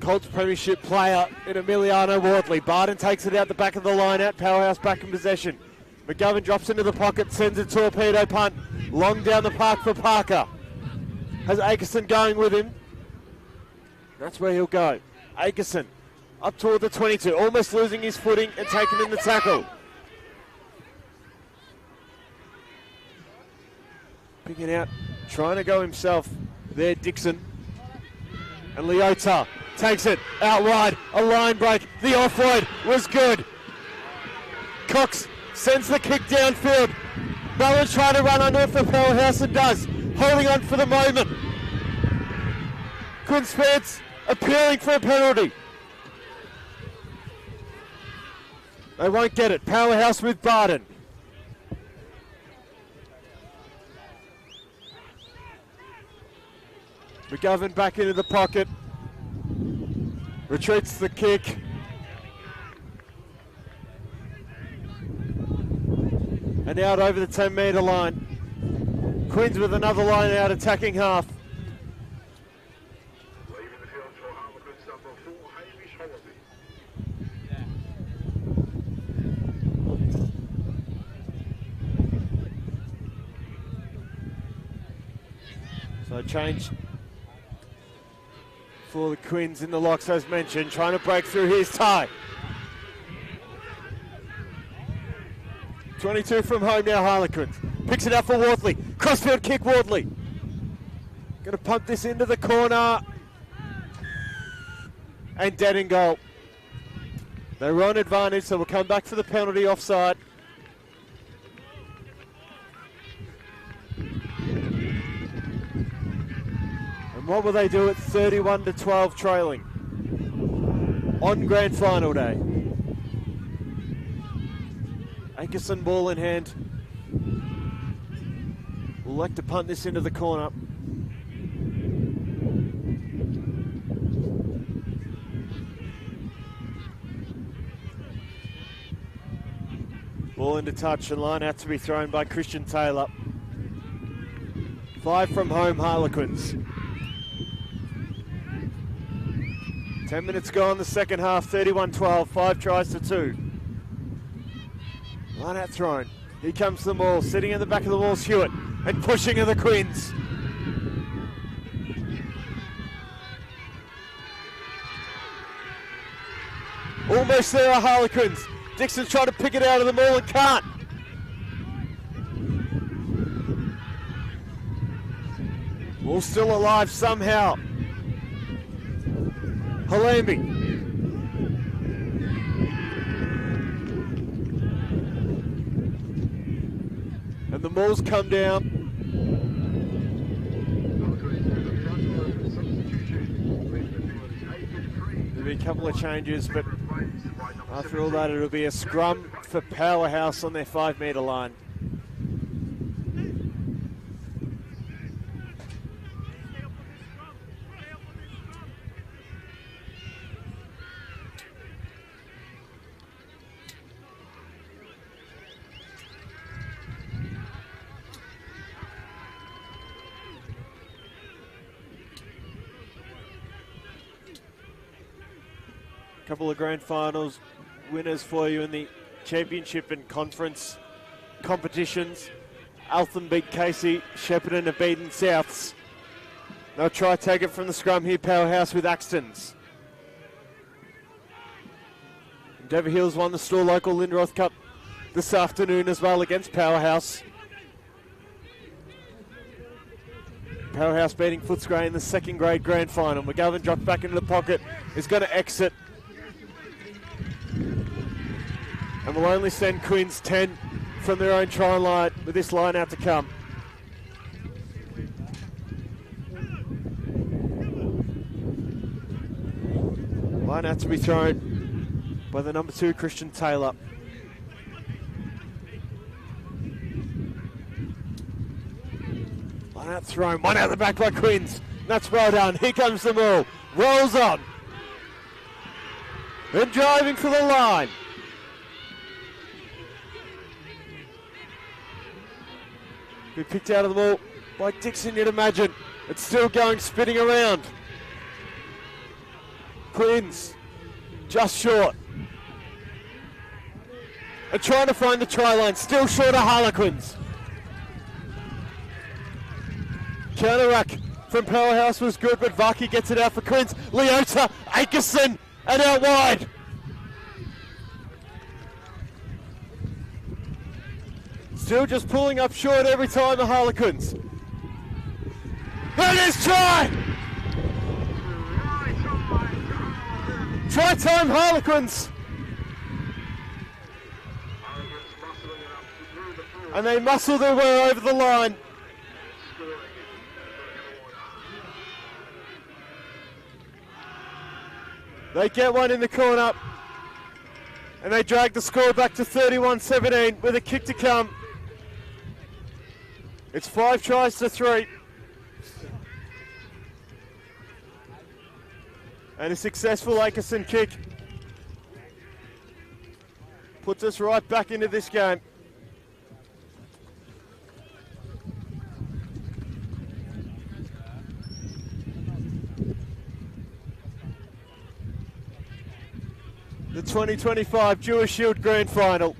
Colts Premiership player in Emiliano Wardley. Barton takes it out the back of the line out. Powerhouse back in possession. McGovern drops into the pocket, sends a torpedo punt. Long down the park for Parker. Has Akerson going with him. That's where he'll go. Akerson up toward the 22, almost losing his footing and taking in the tackle. Picking out, trying to go himself there, Dixon. And Leota takes it out wide, a line break. The offload was good. Cox sends the kick downfield. Bowen trying to run under it for Powerhouse and does. Holding on for the moment. Quinn Spence appealing for a penalty. They won't get it. Powerhouse with Barton. McGovern back into the pocket. Retreats the kick. And out over the 10-metre line. Quins with another line out attacking half. Leaving the field for Harlequin's number 4, Hamish Hollaby. So change for the Quins in the locks as mentioned, trying to break through his tie. 22 from home now, Harlequins. Picks it up for Wardley. Crossfield kick, Wardley. Going to pump this into the corner. And dead in goal. They were on advantage, so we'll come back for the penalty offside. And what will they do at 31-12 trailing on grand final day? Akerson ball in hand. Will like to punt this into the corner. Ball into touch and line out to be thrown by Christian Taylor. 5 from home, Harlequins. 10 minutes gone, the second half, 31-12, 5 tries to 2. Line out thrown. Here comes the maul, sitting in the back of the wall's Hewitt, and pushing of the Quins. Almost there are Harlequins. Dixon's trying to pick it out of the maul and can't. Ball still alive somehow. Halambi. And the maul's come down. There'll be a couple of changes, but after all that, it'll be a scrum for Powerhouse on their 5-metre line. Couple of grand finals winners for you in the championship and conference competitions. Altham beat Casey, Shepparton have beaten Souths. They'll try to take it from the scrum here, Powerhouse with Axtons. Endeavour Hills won the Store Local Lindroth Cup this afternoon as well against Powerhouse. Powerhouse beating Footscray in the second grade grand final. McGovern dropped back into the pocket, is going to exit. And will only send Quins 10 from their own try line with this line out to come. Line out to be thrown by the number 2, Christian Taylor. Line out thrown, one out the back by Quins. That's well done. Here comes the maul. Rolls on. Then driving for the line. Be picked out of the ball by Dixon, you'd imagine. It's still going, spinning around. Quins, just short. And trying to find the try line, still short of Harlequins. Counter-rack from Powerhouse was good, but Vaki gets it out for Quins. Leota, Akerson, and out wide. Still just pulling up short every time, the Harlequins. And it's try! Try time, Harlequins! And they muscle their way over the line. They get one in the corner. And they drag the score back to 31-17 with a kick to come. It's 5 tries to 3. And a successful Akerson kick puts us right back into this game. The 2025 Dewar Shield Grand Final.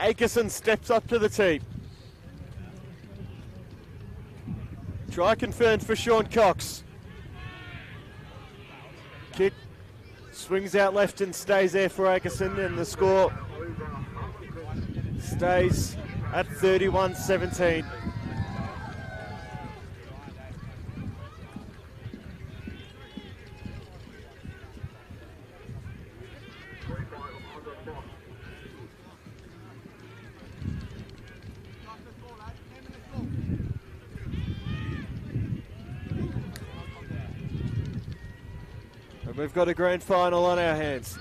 Akerson steps up to the tee. Try confirmed for Sean Cox. Kick swings out left and stays there for Akerson, and the score stays at 31-17. And we've got a grand final on our hands.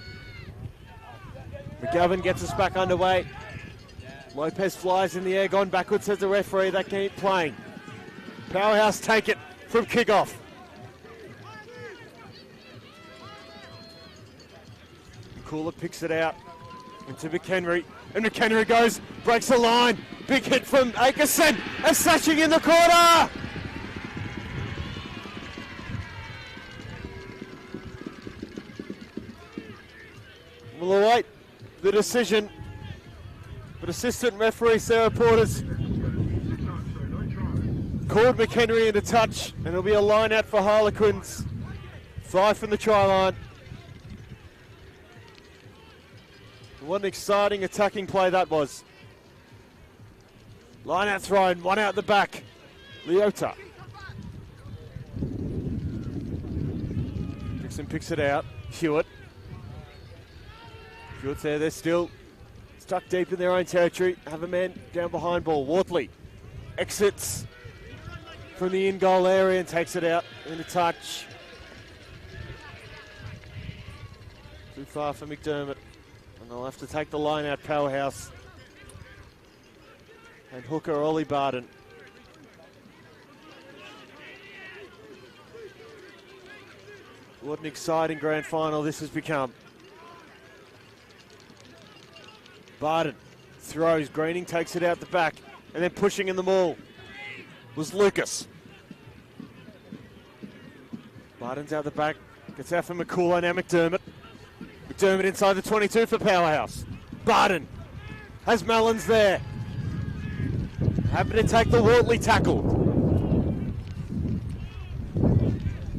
McGovern gets us back underway. Lopez flies in the air, gone backwards, says the referee. They keep playing. Powerhouse take it from kickoff. Cooler picks it out into McHenry. And McHenry goes, breaks the line. Big hit from Akerson. And slashing in the corner. We'll await the decision, but assistant referee Sarah Porter's called McHenry into touch, and there'll be a line out for Harlequins. 5 from the try line. What an exciting attacking play that was. Line out thrown, one out the back. Leota. Dixon picks it out. Hewitt. Hewitt's there, they're still stuck deep in their own territory. Have a man down behind ball. Wortley exits from the in-goal area and takes it out into touch. Too far for McDermott. And they'll have to take the line out, Powerhouse. And hooker Ollie Barden. What an exciting grand final this has become. Barden throws, Greening takes it out the back, and then pushing in the maul was Lucas. Barden's out the back, gets out for McCullough, now McDermott. McDermott inside the 22 for Powerhouse. Barden has Mullins there. Happy to take the Wortley tackle.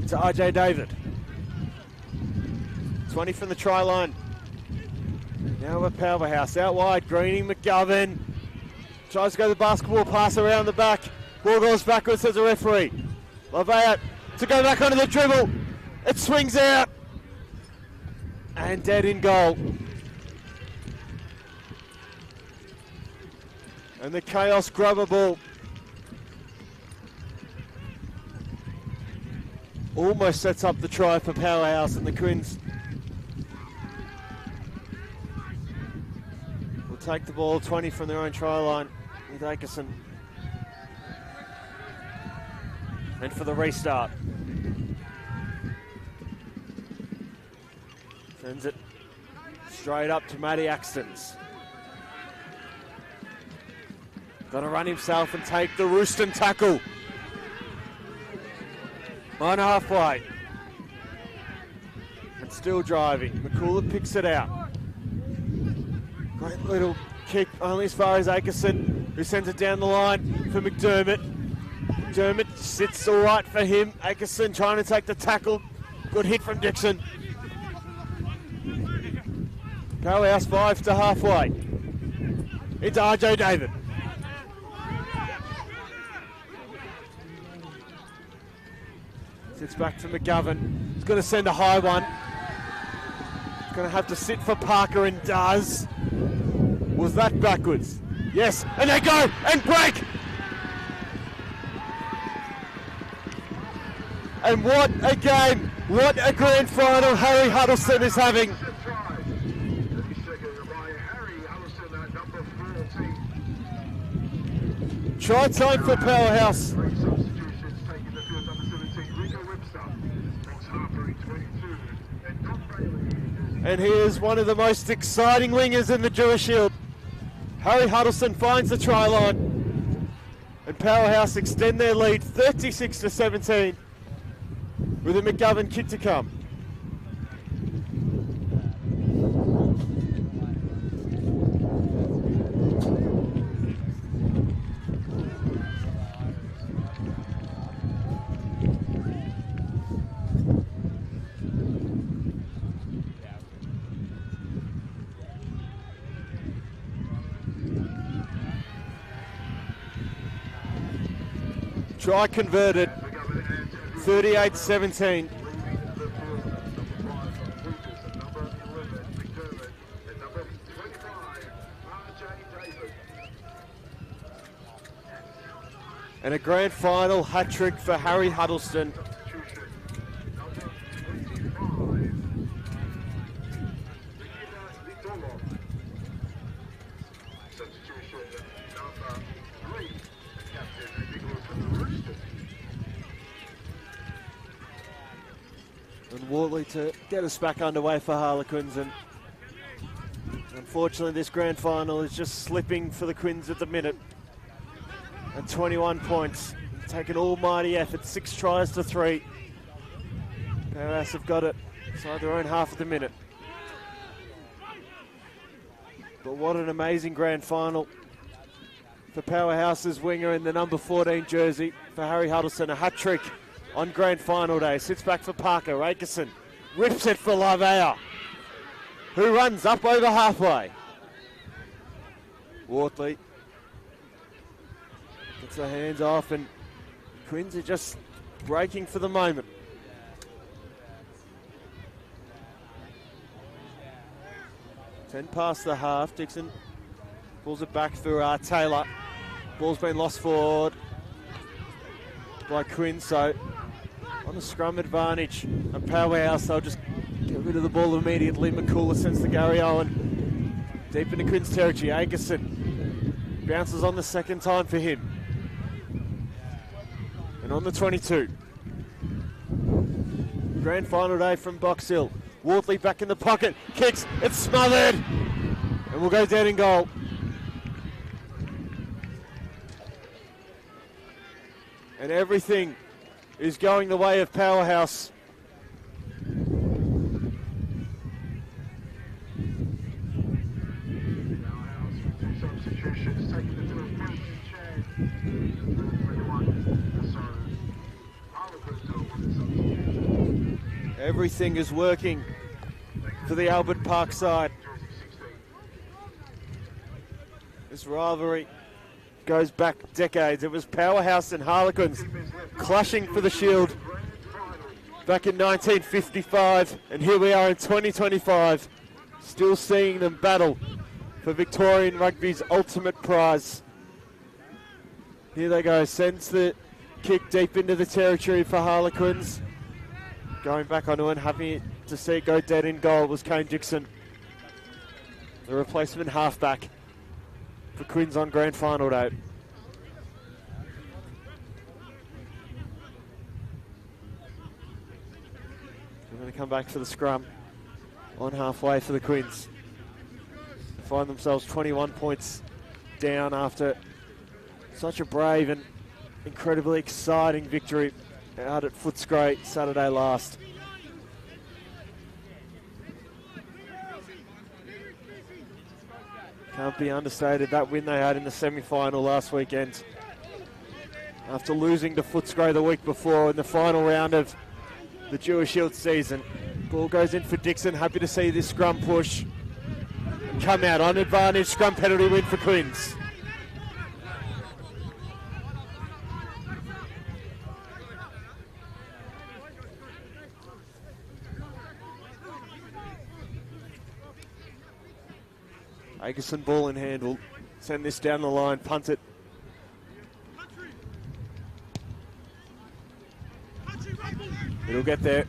To RJ David. 20 from the try line. Now a Powerhouse out wide. Greening, McGovern. Tries to go the basketball pass around the back. Ball goes backwards, says the referee. Lavayette to go back onto the dribble. It swings out. And dead in goal. And the Chaos grubber ball almost sets up the try for Powerhouse, and the Quins will take the ball 20 from their own try line with Akerson. And for the restart. Sends it straight up to Matty Axtons. Gonna run himself and take the Rooston tackle. On halfway. And still driving. McCullough picks it out. Great little kick, only as far as Akerson, who sends it down the line for McDermott. McDermott sits all right for him. Akerson trying to take the tackle. Good hit from Dixon. Powerhouse 5 to halfway. It's RJ David. Sits back to McGovern. He's going to send a high one. He's going to have to sit for Parker and does. Was that backwards? Yes, and they go and break. And what a game, what a grand final Harry Huddleston is having. Try time for Powerhouse. And here's one of the most exciting wingers in the Dewar Shield. Harry Huddleston finds the try line. And Powerhouse extend their lead 36 to 17 with a McGovern kick to come. Try converted, 38-17. And a grand final hat-trick for Harry Huddleston. And Wortley to get us back underway for Harlequins, and unfortunately this grand final is just slipping for the Quins at the minute. And 21 points, taking almighty effort, 6 tries to 3. Powerhouse have got it inside their own half of the minute. But what an amazing grand final for Powerhouse's winger in the number 14 jersey. For Harry Huddleston, a hat-trick on grand final day. Sits back for Parker. Akerson rips it for Lavea, who runs up over halfway. Wortley gets the hands off, and Quins are just breaking for the moment. Ten past the half. Dixon pulls it back through Taylor. Ball's been lost forward by Quinn, so on a scrum advantage. And Powerhouse, they'll just get rid of the ball immediately. McCullough sends to Gary Owen deep into Quinn's territory. Akerson bounces on the second time for him. And on the 22. Grand final day from Box Hill. Wortley back in the pocket, kicks, it's smothered, and we'll go dead in goal. And everything is going the way of Powerhouse. Everything is working for the Albert Park side. This rivalry goes back decades. It was Powerhouse and Harlequins clashing for the Shield back in 1955, and here we are in 2025, still seeing them battle for Victorian Rugby's ultimate prize. Here they go, sends the kick deep into the territory for Harlequins. Going back onto it, happy to see it go dead in goal was Kane Dixon, the replacement halfback for Quins on grand final day. We're going to come back for the scrum on halfway for the Quins. They find themselves 21 points down after such a brave and incredibly exciting victory out at Footscray Saturday last. Can't be understated, that win they had in the semi-final last weekend. After losing to Footscray the week before in the final round of the Dewar Shield season. Ball goes in for Dixon, happy to see this scrum push. And come out on advantage, scrum penalty win for Quins. Agerson ball in hand will send this down the line, punt it. It'll get there.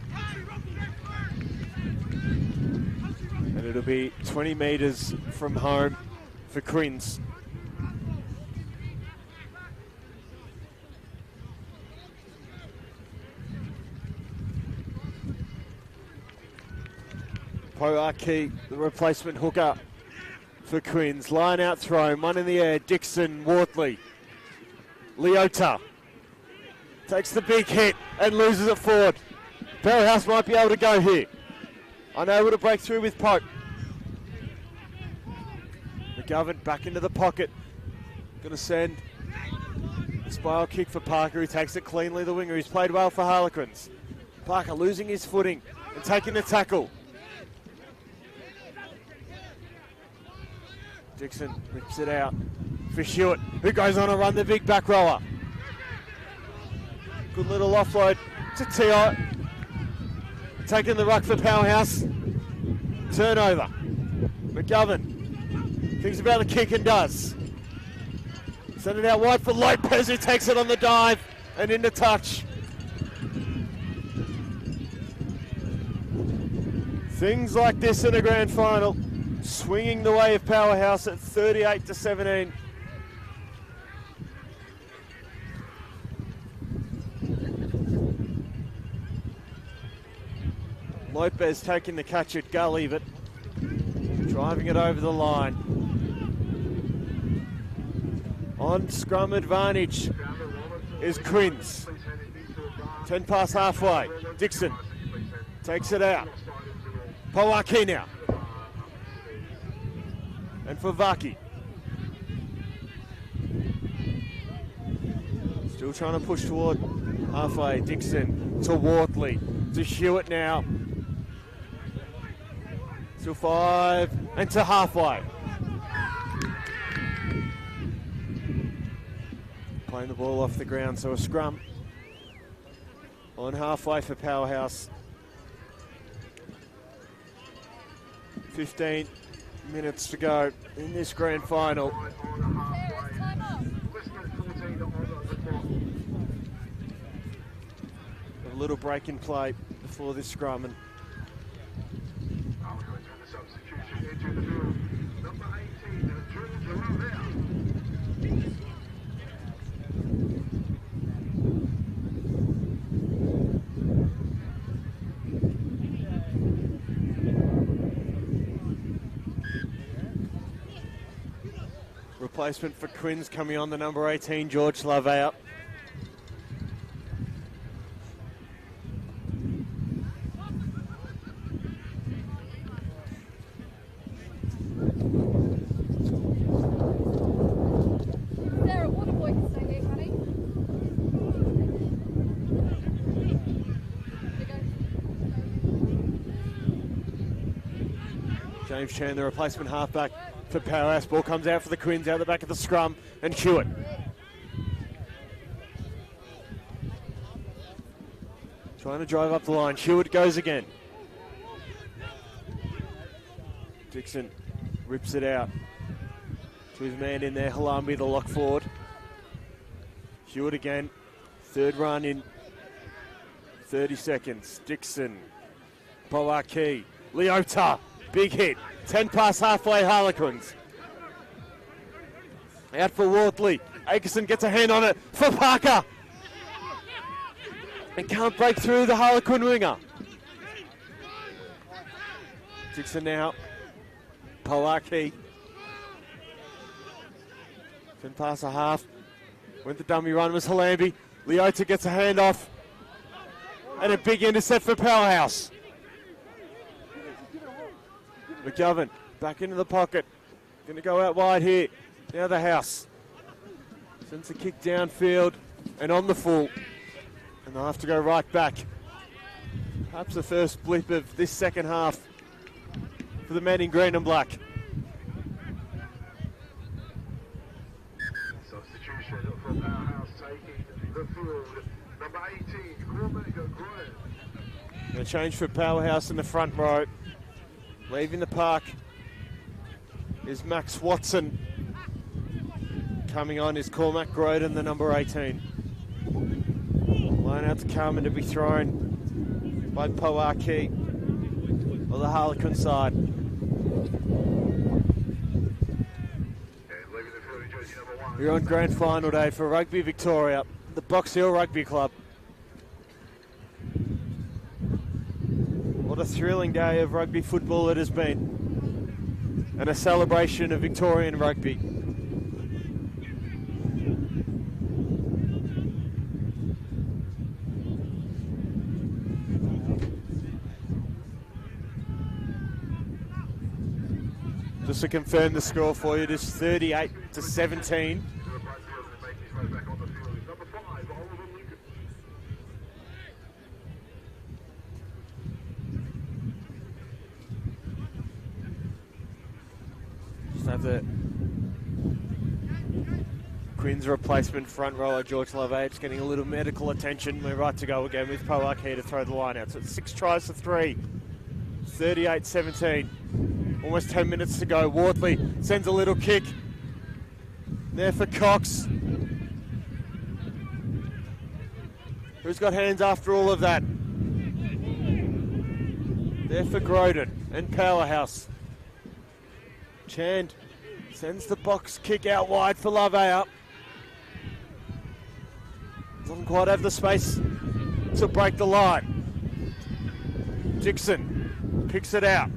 And it'll be 20 metres from home for Quins. Poaki, the replacement hooker for Quins. Line out throw, one in the air. Dixon, Wortley. Leota takes the big hit and loses it forward. Powerhouse might be able to go here. Unable to break through with Pope. McGovern back into the pocket. Going to send a spiral kick for Parker, who takes it cleanly, the winger. He's played well for Harlequins. Parker losing his footing and taking the tackle. Dixon rips it out for Stewart, who goes on to run the big back rower. Good little offload to T.I. Taking the ruck for Powerhouse. Turnover. McGovern thinks about the kick and does. Send it out wide for Lopez, who takes it on the dive and into touch. Things like this in a grand final, swinging the way of Powerhouse at 38-17. Lopez taking the catch at gully, but driving it over the line. On scrum advantage is Quins. 10 past halfway. Dixon takes it out. Poaki now. And for Vaki. Still trying to push toward halfway. Dixon to Wortley. To Hewitt now. To 5 and to halfway. Playing the ball off the ground, so a scrum on halfway for Powerhouse. 15 minutes to go in this grand final. A little break in play before this scrum, and replacement for Quins coming on, the number 18, George Love out. James Chan, the replacement halfback for Powerhouse. Ball comes out for the Quins out the back of the scrum, and Hewitt. Trying to drive up the line. Hewitt goes again. Dixon rips it out to his man in there, Halambi, the lock forward. Hewitt again. Third run in 30 seconds. Dixon, Poaki, Leota. Big hit. 10 past halfway, Harlequins. Out for Wortley. Akerson gets a hand on it for Parker. And can't break through the Harlequin winger. Dixon now. Poaki. 10 past a half. Went the dummy run was Halambi. Leota gets a handoff. And a big intercept for Powerhouse. McGovern back into the pocket. Going to go out wide here. Now the house. Sends a kick downfield and on the full. And they'll have to go right back. Perhaps the first blip of this second half for the men in green and black. Substitution from Powerhouse taking the field. Number 18, Green. A change for Powerhouse in the front row. Leaving the park is Max Watson. Coming on is Cormac Groden, the number 18. Line out to Carmen to be thrown by Poaki on the Harlequin side. We're on grand final day for Rugby Victoria, the Box Hill Rugby Club. What a thrilling day of rugby football it has been, and a celebration of Victorian rugby. Just to confirm the score for you, it is 38-17. Just have the Quinn's replacement front rower, George Lovage, getting a little medical attention. We're right to go again with Poak here to throw the line out. So it's 6 tries to 3, 38-17. Almost 10 minutes to go. Wortley sends a little kick. There for Cox. Who's got hands after all of that? There for Groden and Powerhouse. Chand sends the box kick out wide for Lavea. Doesn't quite have the space to break the line. Dixon picks it out.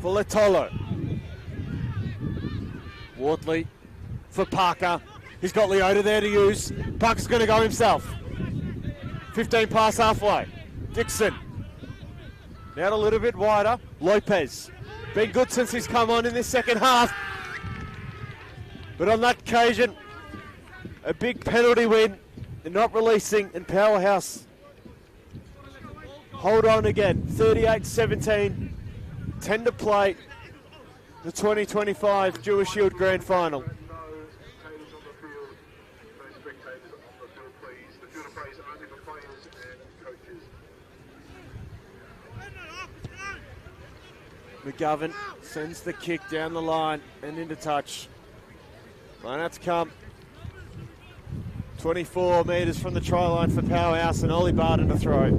For Letolo. Wortley for Parker. He's got Leota there to use. Parker's going to go himself. 15 past halfway. Dixon. Now a little bit wider. Lopez. Been good since he's come on in this second half. But on that occasion, a big penalty win. They're not releasing, and Powerhouse hold on again. 38-17. 10 to play, the 2025 Dewar Shield Grand Final. McGovern sends the kick down the line and into touch. Line out to come. 24 metres from the try line for Powerhouse, and Ollie Barton to throw.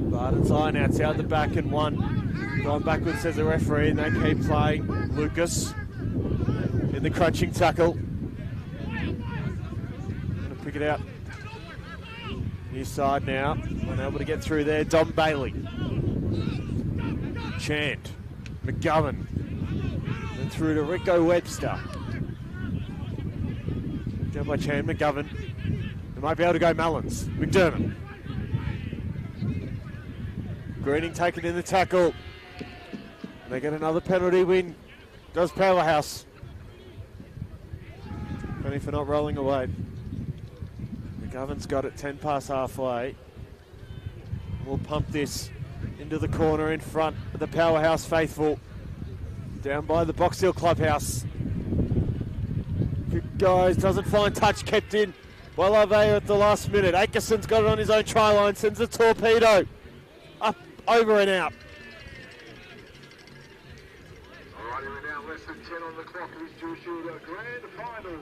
Barton's line out's out the back and one. Going backwards, says the referee, and they keep playing. Lucas in the crunching tackle. Going to pick it out. Near side now. Unable to get through there. Dom Bailey. Chant. McGovern. And through to Rico Webster. Down by Chant. McGovern. They might be able to go Mullins. McDermott. Greening taken in the tackle. And they get another penalty win. Does Powerhouse. Penny for not rolling away. McGovern's got it 10 past halfway. We'll pump this into the corner in front of the Powerhouse faithful. Down by the Box Hill clubhouse. Kick goes, doesn't find touch, kept in by Lavea at the last minute. Akerson's got it on his own try line, sends a torpedo. Up, over and out. Alright, we're now less than 10 on the clock of this Dewar Shield Grand Final.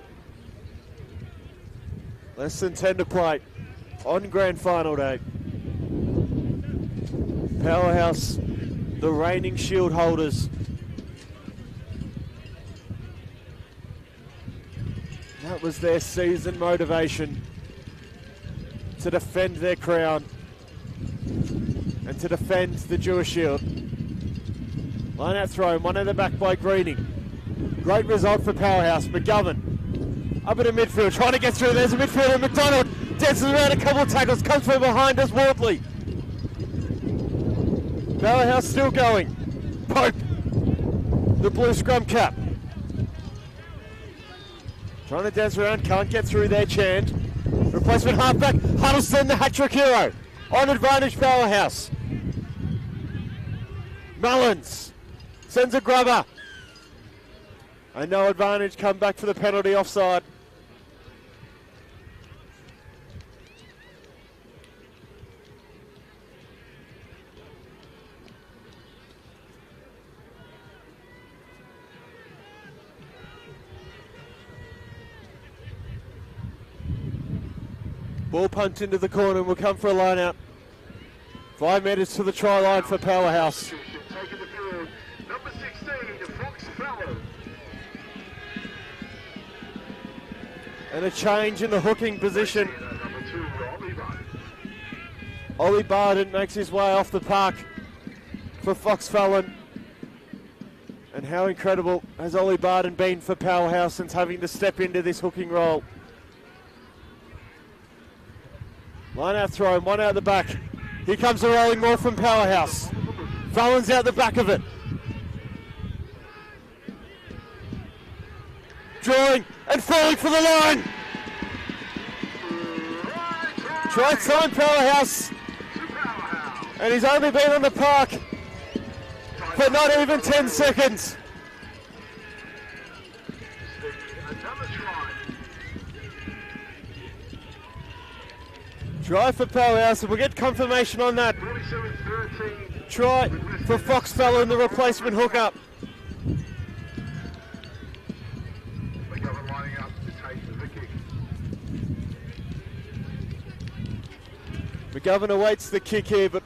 Less than 10 to play on grand final day. Powerhouse, the reigning shield holders. That was their season motivation, to defend their crown and to defend the Dewar Shield. Line out throw, one at the back by Greening. Great result for Powerhouse. McGovern up into midfield, trying to get through. There's a midfielder, McDonald, dances around a couple of tackles, comes from behind as Wortley. Powerhouse still going. Pope, the blue scrum cap. Trying to dance around, can't get through there, Chand. Replacement halfback, Huddleston, the hat-trick hero. On advantage, Powerhouse. Mullins sends a grubber. And no advantage, come back for the penalty offside. Ball pumped into the corner and will come for a line out. 5 metres to the try line for Powerhouse. Taking the field, number 16, Fox Fellow. And a change in the hooking position. Number 2, Ollie Barden. Ollie Barden makes his way off the park for Fox Fallon. And how incredible has Ollie Barden been for Powerhouse since having to step into this hooking role. Line out throw, one out the back. Here comes a rolling ball from Powerhouse. Fallon's out the back of it. Drawing and falling for the line. Try time, Powerhouse. And he's only been on the park for not even 10 seconds. Another try. Try for Powerhouse, and we'll get confirmation on that. 47-13. Try for Fox Fallon, the replacement hookup. McGovern lining up to take the kick. McGovern awaits the kick here, but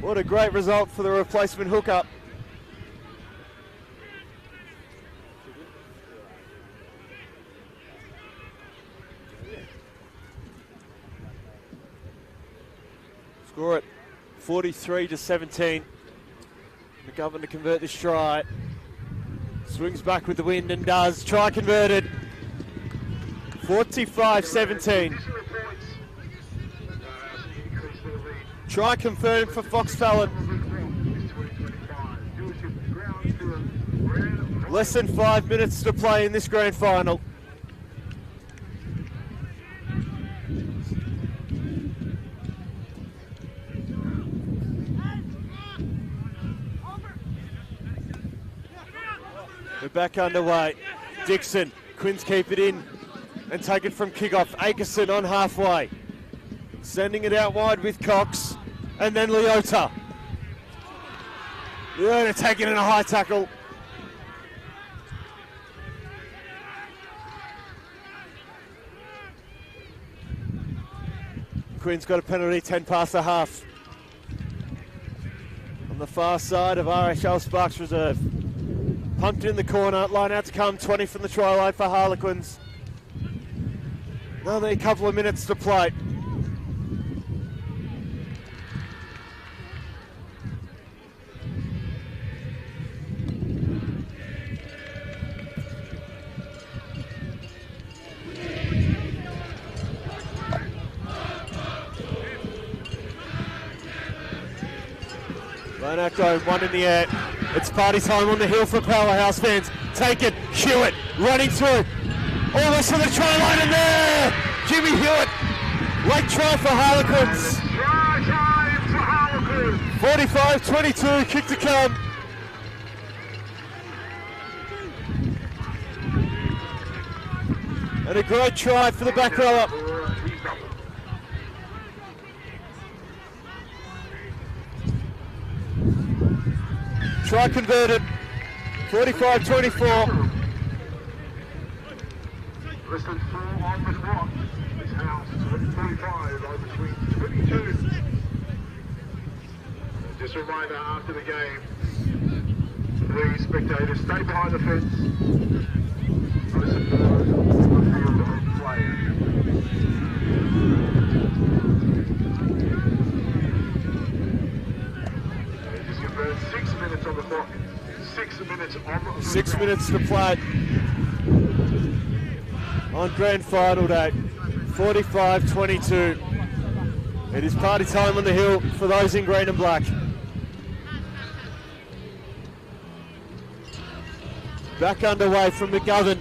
what a great result for the replacement hookup. Score it 43-17. McGovern to convert this try. Swings back with the wind and does. Try converted. 45-17. Try confirmed for Fox Fallon. Less than 5 minutes to play in this grand final. We're back underway. Dixon, Quins keep it in and take it from kickoff. Akerson on halfway. Sending it out wide with Cox. And then Leota. Leota taking in a high tackle. Quins got a penalty, 10 past the half. On the far side of RHL Sparks Reserve. Pumped in the corner, line out to come, 20 from the try line for Harlequins. Only a couple of minutes to play. Line out going, one in the air. It's party time on the hill for Powerhouse fans. Take it, Hewitt, running through. Almost to the try line in there. Jimmy Hewitt, late try for Harlequins. Try time for Harlequins. 45-22, kick to come. And a great try for the back row up. Try converted, 45-24. Listen, 4 on the clock. This is 45 over between 22. Just a reminder after the game, please spectators stay behind the fence. No supporters on the field of play. Just confirmed 6 minutes on the clock. 6 minutes on the 6 minutes to play on grand final day. 45-22. It is party time on the hill for those in green and black. Back underway from McGovern.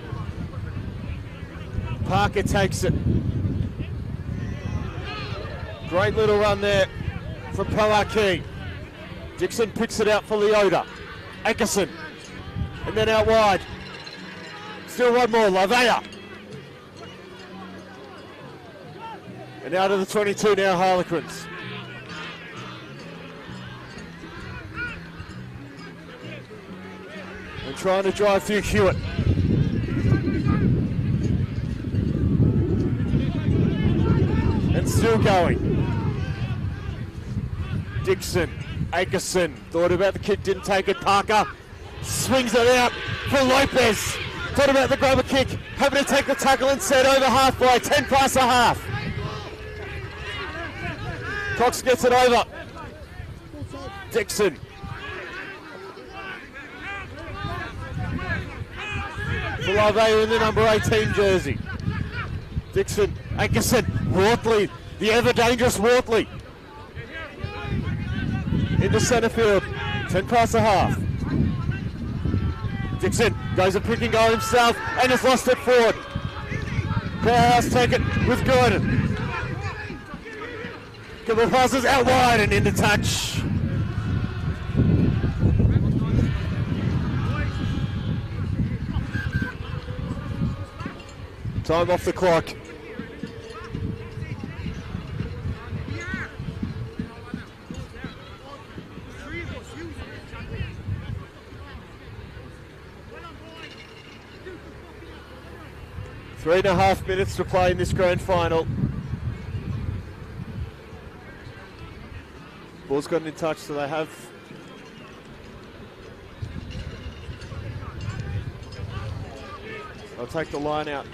Parker takes it. Great little run there from Harlequin. Dixon picks it out for Leota. Atkinson. And then out wide. Still one more, Lavea. And out of the 22 now, Harlequins. And trying to drive through Hewitt. And still going. Dixon, Atkinson, thought about the kick, didn't take it. Parker swings it out for Lopez. Thought about the grubber kick, having to take the tackle instead over halfway, 10 past a half. Cox gets it over. Dixon. Lavea in the number 18 jersey. Dixon, Atkinson, Wortley, the ever dangerous Wortley. Into centre field, 10 past a half. Dixon goes a pick and go himself and has lost it forward. Powerhouse take it with Gordon. Couple of passes out wide and into touch. Time off the clock. Three and a half minutes to play in this grand final. Ball's gotten in touch, so they have they'll take the line out.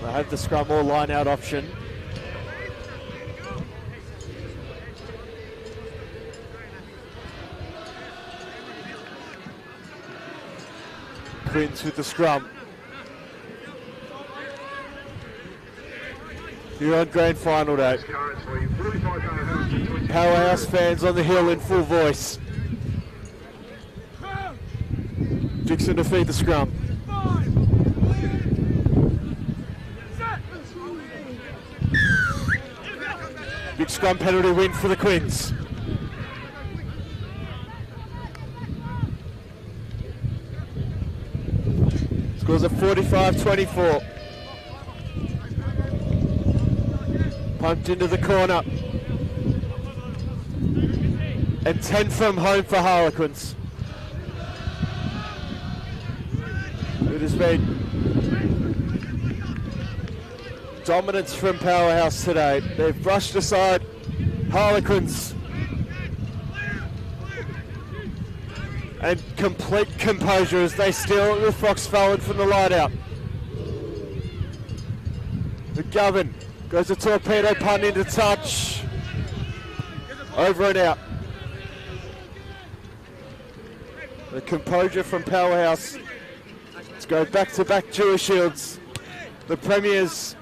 They have the scrum or line out option. Quins with the scrum. Here on grand final day. Powerhouse fans on the hill in full voice. Dixon to feed the scrum. Big scrum penalty win for the Quins. Scores at 45-24. Pumped into the corner. And 10 from home for Harlequins. It has been dominance from Powerhouse today. They've brushed aside Harlequins and complete composure as they steal it with Fox forward from the line out. McGovern goes a torpedo punt into touch. Over and out. The composure from Powerhouse. Let's go back-to-back Dewar Shields. The premiers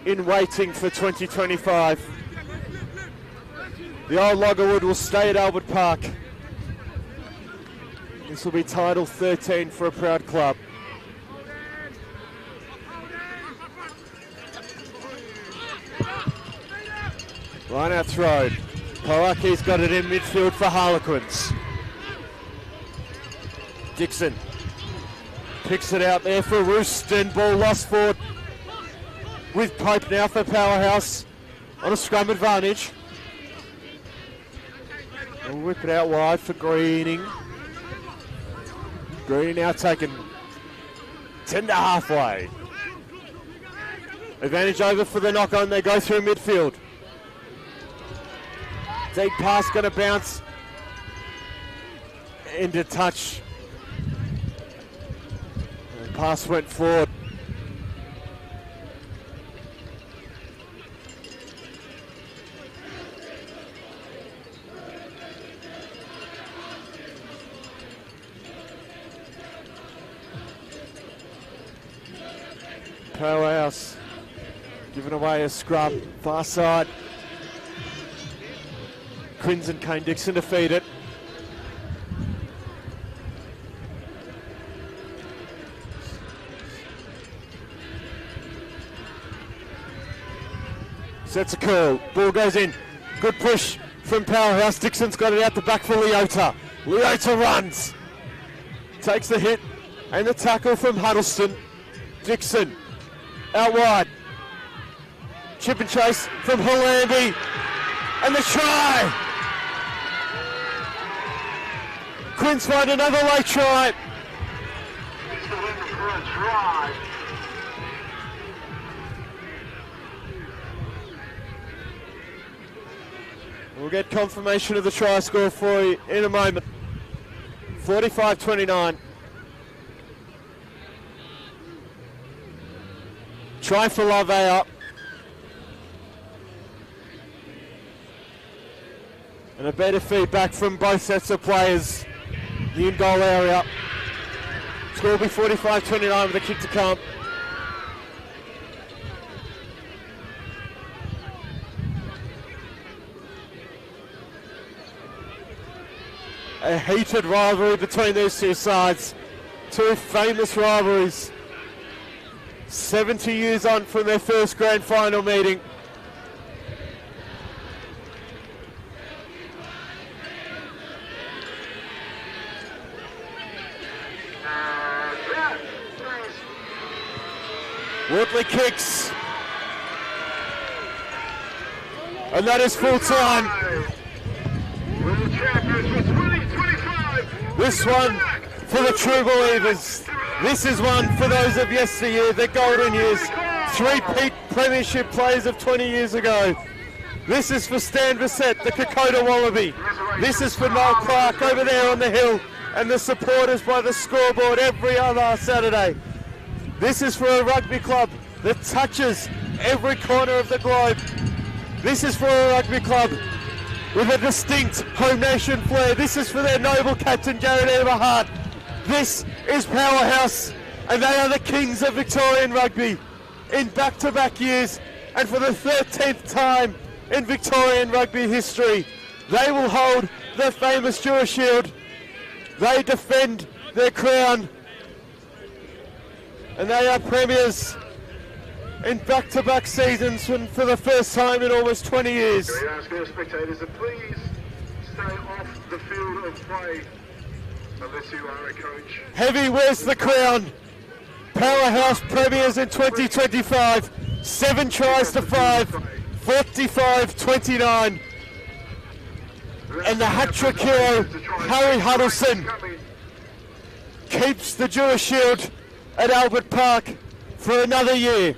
in waiting for 2025. The old Loggerwood will stay at Albert Park. This will be title 13 for a proud club. Line out throw. Poaki's got it in midfield for Harlequins. Dixon picks it out there for Rooston. Ball lost forward with Pope now for Powerhouse on a scrum advantage. We'll whip it out wide for Greening. Greening now taken 10 to halfway. Advantage over for the knock-on. They go through midfield. Deep pass going to bounce into touch. And pass went forward. Powerhouse giving away a scrub, far side. Quins and Kane Dixon defeat it. Sets a curl, ball goes in. Good push from Powerhouse. Dixon's got it out the back for Leota. Leota runs, takes the hit and the tackle from Huddleston. Dixon out wide. Chip and chase from Hollandy. And the try. Quins find another late try. He's looking for a try. We'll get confirmation of the try score for you in a moment. 45-29. Try for Lavea. And a better feedback from both sets of players. The in-goal area. Score will be 45-29 with a kick to come. A heated rivalry between these two sides. Two famous rivalries. 70 years on from their first grand final meeting. Woodley kicks. And that is full time. World champions for 2025. This one for the true believers. This is one for those of yesteryear, the golden years. Three-peat premiership players of 20 years ago. This is for Stan Bissett, the Kokoda Wallaby. This is for Noel Clark over there on the hill and the supporters by the scoreboard every other Saturday. This is for a rugby club that touches every corner of the globe. This is for a rugby club with a distinct home nation flair. This is for their noble captain, Jared Everhart. This is Powerhouse, and they are the kings of Victorian rugby in back-to-back years, and for the 13th time in Victorian rugby history. They will hold the famous Dewar Shield. They defend their crown, and they are premiers in back-to-back seasons for the first time in almost 20 years. We ask our spectators to please stay off the field of play unless you are a coach. Heavy wears the crown. Powerhouse premiers in 2025. 7 tries to 5. 45-29. And the hat-trick hero, Harry Huddleston, keeps the Dewar Shield at Albert Park for another year.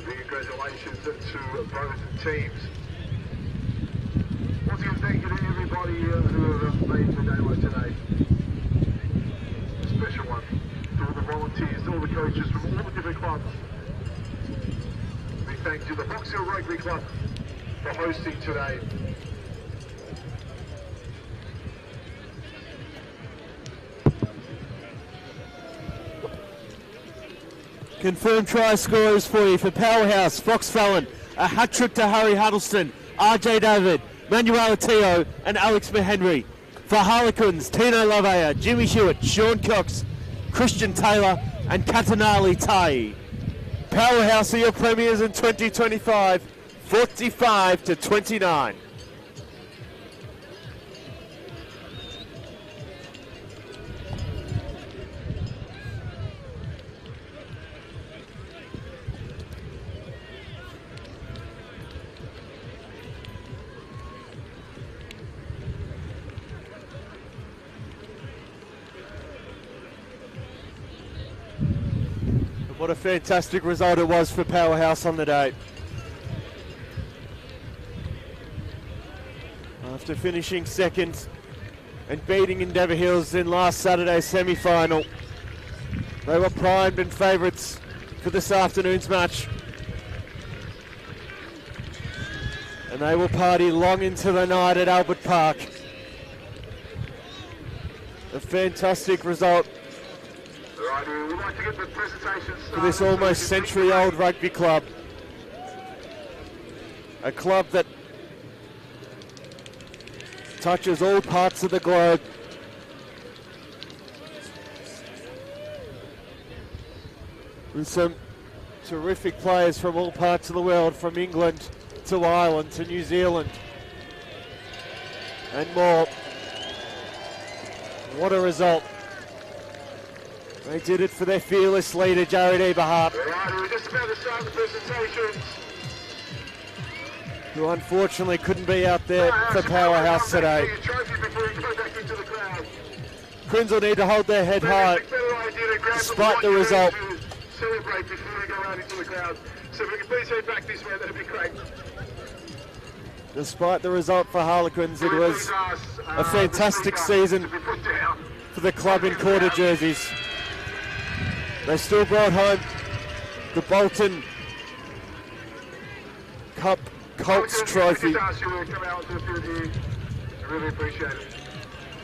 Congratulations to both teams. Once again, thank you to everybody who have made the day like today. A special one to all the volunteers, to all the coaches from all the different clubs. Big thank you to the Box Hill Rugby Club for hosting today. Confirmed try scorers for you for Powerhouse, Fox Fallon, a hat-trick to Harry Huddleston, RJ David, Manuel Teo and Alex Mahenry. For Harlequins, Tino Lavea, Jimmy Hewitt, Sean Cox, Christian Taylor and Katanali Tai. Powerhouse are your premiers in 2025, 45-29. What a fantastic result it was for Powerhouse on the day. After finishing second and beating Endeavour Hills in last Saturday's semi-final, they were primed and favourites for this afternoon's match. And they will party long into the night at Albert Park. A fantastic result We'd like to get the presentation for this almost century-old rugby club. A club that touches all parts of the globe. With some terrific players from all parts of the world, from England to Ireland to New Zealand and more. What a result. They did it for their fearless leader, Jared Eberhardt. We're just about to start the presentation. Who unfortunately couldn't be out there for Powerhouse today. Quins will need to hold their head high despite the result. Celebrate before we go out into the crowd. So if we can please head back this way, that'd be great. Despite the result for Harlequins, it was a fantastic season for the club in quarter jerseys. They still brought home the Bolton Cup Colts trophy.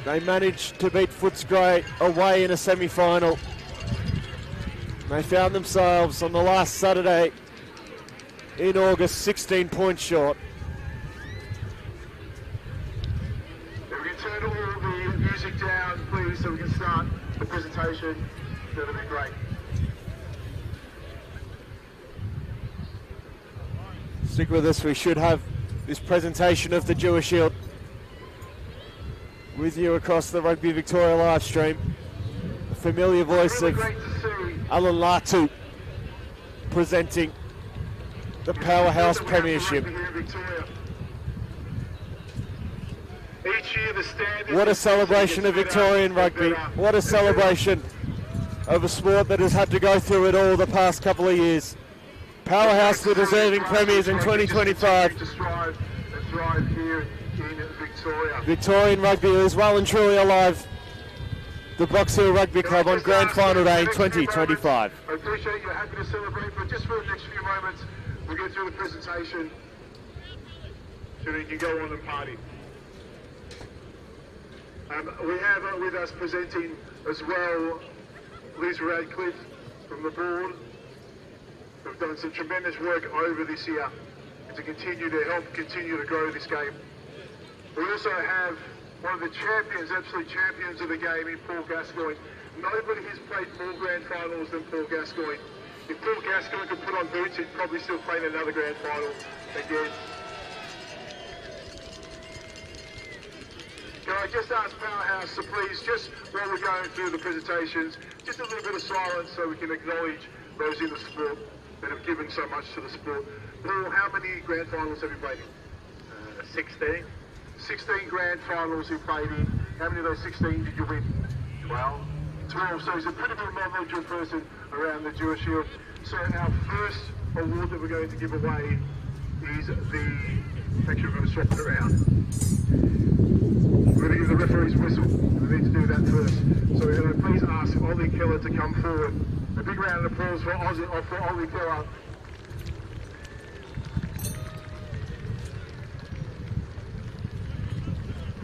They managed to beat Footscray away in a semi-final. They found themselves on the last Saturday in August 16 points short. If we can turn all the music down, please, so we can start the presentation, that'll be great. Stick with us, we should have this presentation of the Dewar Shield with you across the Rugby Victoria live stream. A familiar voice of Alan Latu presenting the Powerhouse Premiership. What a celebration of Victorian rugby. What a celebration of a sport that has had to go through it all the past couple of years. Powerhouse, the deserving premiers in 2025. Victorian rugby is well and truly alive. The Box Hill Rugby Club on Grand Final Day in 2025. I appreciate you're happy to celebrate, but just for the next few moments, we'll get through the presentation so you can go on and party. We have with us presenting as well Liz Radcliffe from the board, who've done some tremendous work over this year to continue to grow this game. We also have one of the champions, absolute champions of the game in Paul Gascoigne. Nobody has played more grand finals than Paul Gascoigne. If Paul Gascoigne could put on boots, he'd probably still play in another grand final again. Can I just ask Powerhouse to please, just while we're going through the presentations, just a little bit of silence so we can acknowledge those in the sport that have given so much to the sport. Paul, how many grand finals have you played in? 16. 16 grand finals you played in. How many of those 16 did you win? 12. 12. So he's a pretty good knowledgeable person around the Dewar Shield. So our first award that we're going to give away is the... Actually, we're going to swap it around. We're going to give the referee's whistle. We need to do that first. So we're going to please ask Ollie Keller to come forward. A big round of applause for Ollie Keller.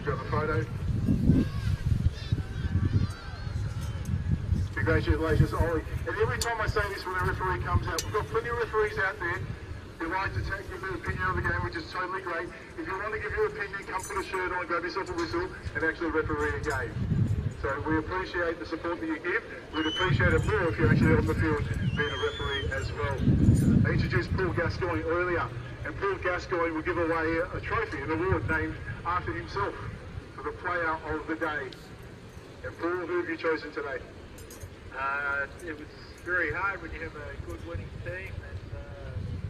Got the photo. Congratulations, Ollie. And every time I say this when a referee comes out, we've got plenty of referees out there. If you'd like to take your opinion of the game, which is totally great. If you want to give your opinion, come put a shirt on, grab yourself a whistle, and actually referee a game. So we appreciate the support that you give. We'd appreciate it more if you're actually on the field being a referee as well. I introduced Paul Gascoigne earlier, and Paul Gascoigne will give away a trophy, an award named after himself for the player of the day. And Paul, who have you chosen today? It was very hard when you have a good winning team and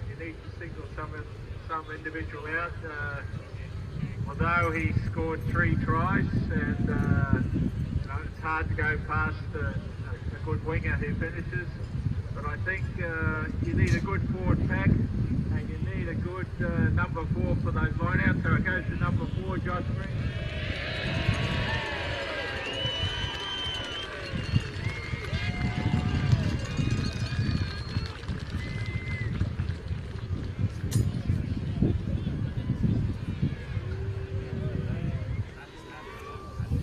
you need to single some individual out. Although he scored 3 tries and it's hard to go past a good winger who finishes. But I think you need a good forward pack and you need a good number 4 for those lineouts. So it goes to number 4, Josh Green.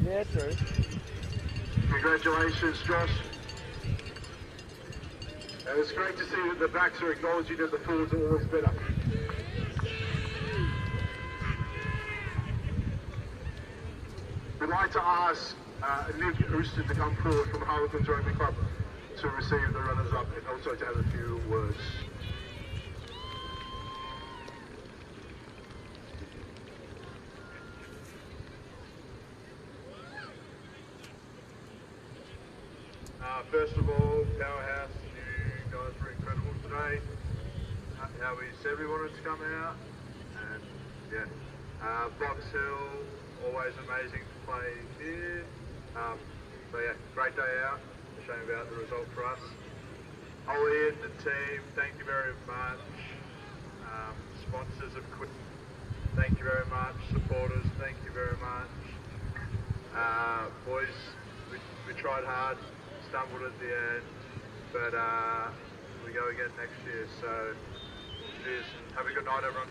Yeah, true. Congratulations, Josh. And it's great to see that the backs are acknowledging that the forwards are always better. We'd like to ask Nick Houston to come forward from Harlequin Rugby Club to receive the runners-up and also to have a few words. First of all, Powerhouse, you guys were incredible today. How we said we wanted to come out. And yeah, Box Hill, always amazing to play here. So yeah, great day out. A shame about the result for us. Ollie and the team, thank you very much. Sponsors of Quinn, thank you very much. Supporters, thank you very much. Boys, we tried hard. Stumbled at the end, but we go again next year, so cheers. Have a good night, everyone.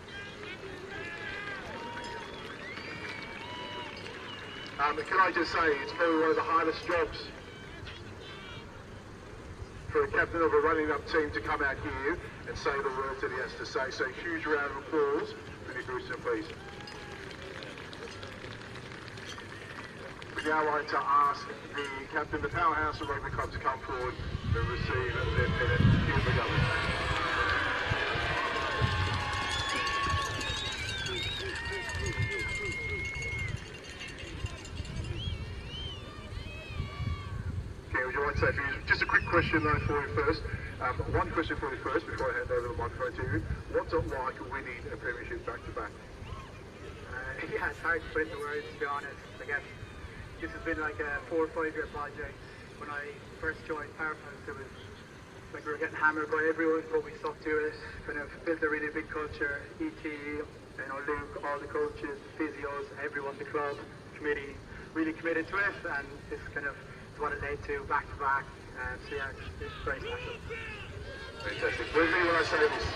Can I just say, it's probably one of the hardest jobs for a captain of a running-up team to come out here and say the words that he has to say. So huge round of applause for Nick Houston, please. We'd now like to ask the captain of the Powerhouse of Rugby Club to come forward and receive their pennant. Hugh McGovern. Okay, would you like to say a few, just a quick question though for you first. One question for you first before I hand over the microphone to you. What's it like winning a premiership back-to-back? Yeah, it's hard to put into words, to be honest. I guess this has been like a 4 or 5 year project. When I first joined Powerhouse, it was like we were getting hammered by everyone, but we stuck to it. Kind of built a really big culture. ET, Luke, all the coaches, physios, everyone, the club, committee, really committed to it, and this kind of is what it led to back to back. So yeah, it's very special. Fantastic. Believe me when I say this.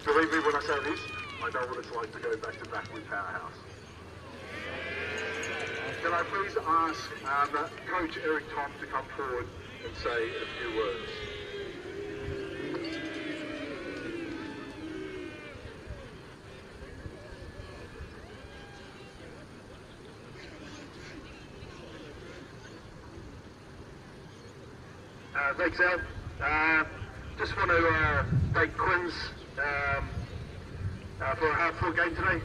Believe me when I say this. I know what it's like to go back to back with Powerhouse. Can I please ask Coach Eric Tom to come forward and say a few words? Thanks, Al. Just want to thank Quins for a hard-fought game today.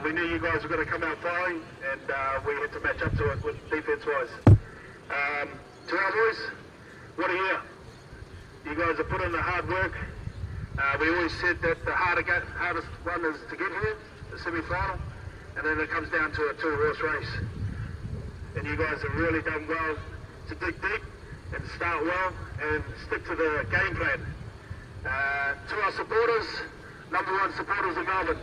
We knew you guys were going to come out firing, and we had to match up to it with defence-wise. To our boys, what a year. You guys have put in the hard work. We always said that the hardest one is to get here, the semi-final, and then it comes down to a 2-horse race. And you guys have really done well to dig deep and start well and stick to the game plan. To our supporters, #1 supporters of Melbourne.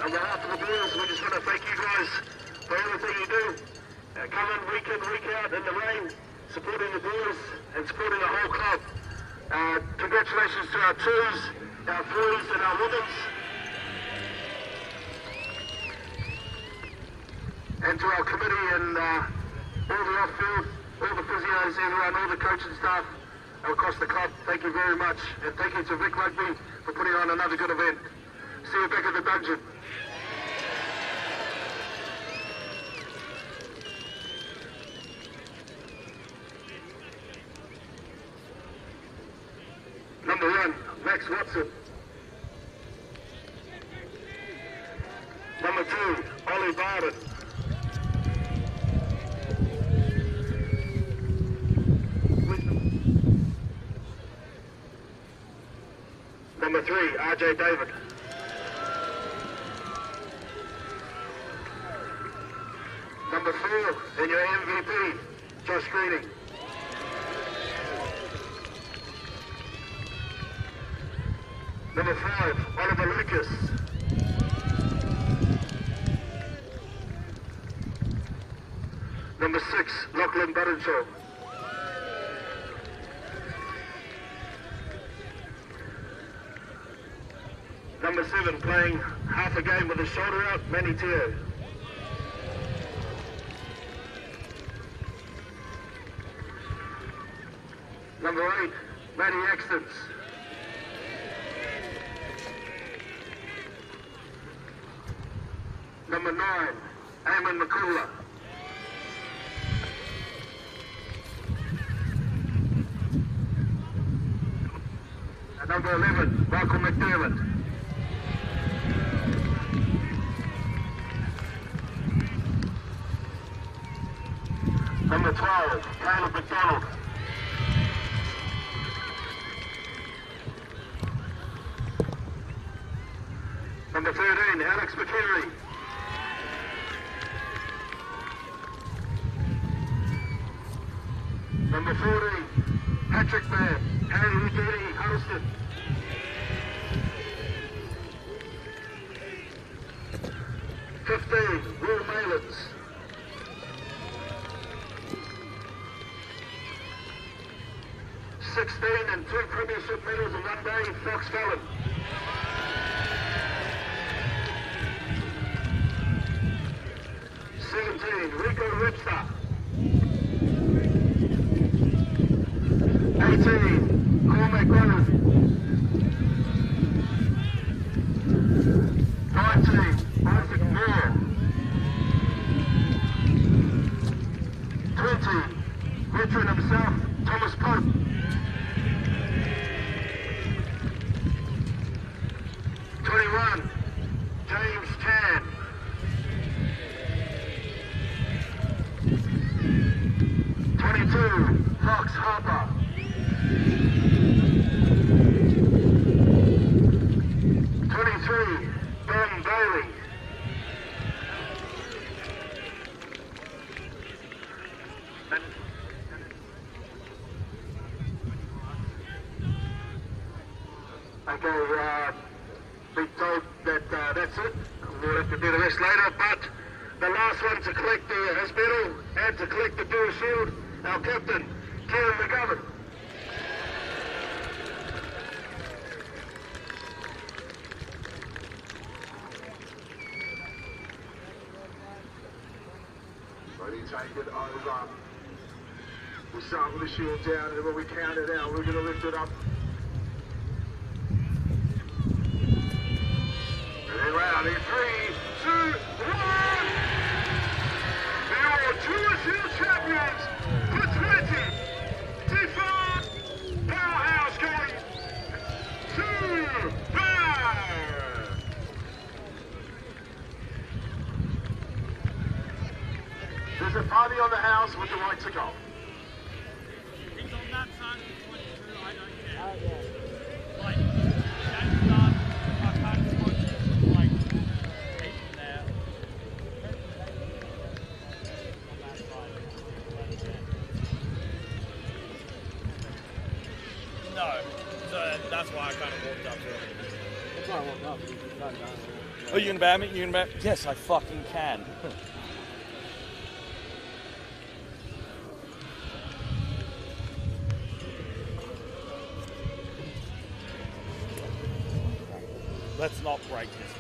On behalf of the Brewers, we just want to thank you guys for everything you do. Coming week in, week out in the rain, supporting the Brewers and supporting the whole club. Congratulations to our twos, our threes and our womens. And to our committee and all the off-field all the physios, everyone, all the coaching staff across the club, thank you very much. And thank you to Vic Rugby for putting on another good event. See you back at the dungeon. Number 1, Max Watson. Number 2, Ollie Barden. Number 3, RJ David. Number 4, and your MVP, Josh Greening. Number 5, Oliver Lucas. Number 6, Lachlan Buttonshaw. Number 7, playing half a game with his shoulder out, Manny Teo. Number 8, Matty Axtons. Number 9, Eamon McCullough. And number 11, Michael McDermott. Number 12, Caleb McDonald. Number 13, Alex McHenry. Number 14, Patrick Mann, Harry Houdini Huddleston. Will Malins. 16 and 2 premiership medals in one day, Fox Fallon. 17, Rico Ripster. 18, Cormac Ronald. 19, Isaac Moore. 20, veteran himself, Thomas Pope. 21, James Chan. 22, Fox Harper. 23, Ben Bailey. 'Been told that that's it. We'll have to do the rest later, but the last one to collect his medal and to collect the Dewar Shield, our captain, Kieran McGovern. Ready, take it over. We'll start with the shield down, and when we count it out, we're going to lift it up. Ready, 3, 2, 1! Your Dewar Shield champions for 2025 Powerhouse going to Dewar! There's a party on the house. Would you like to go? He's on that side of the 22, I don't care. Like, that's done. I can't watch it. Like, he's there. On that side. No. So that's why I kind of walked up to him. That's why I walked up. You can cut it down. Oh, you can ban me? You can ban? Yes, I fucking can. Let's not break this.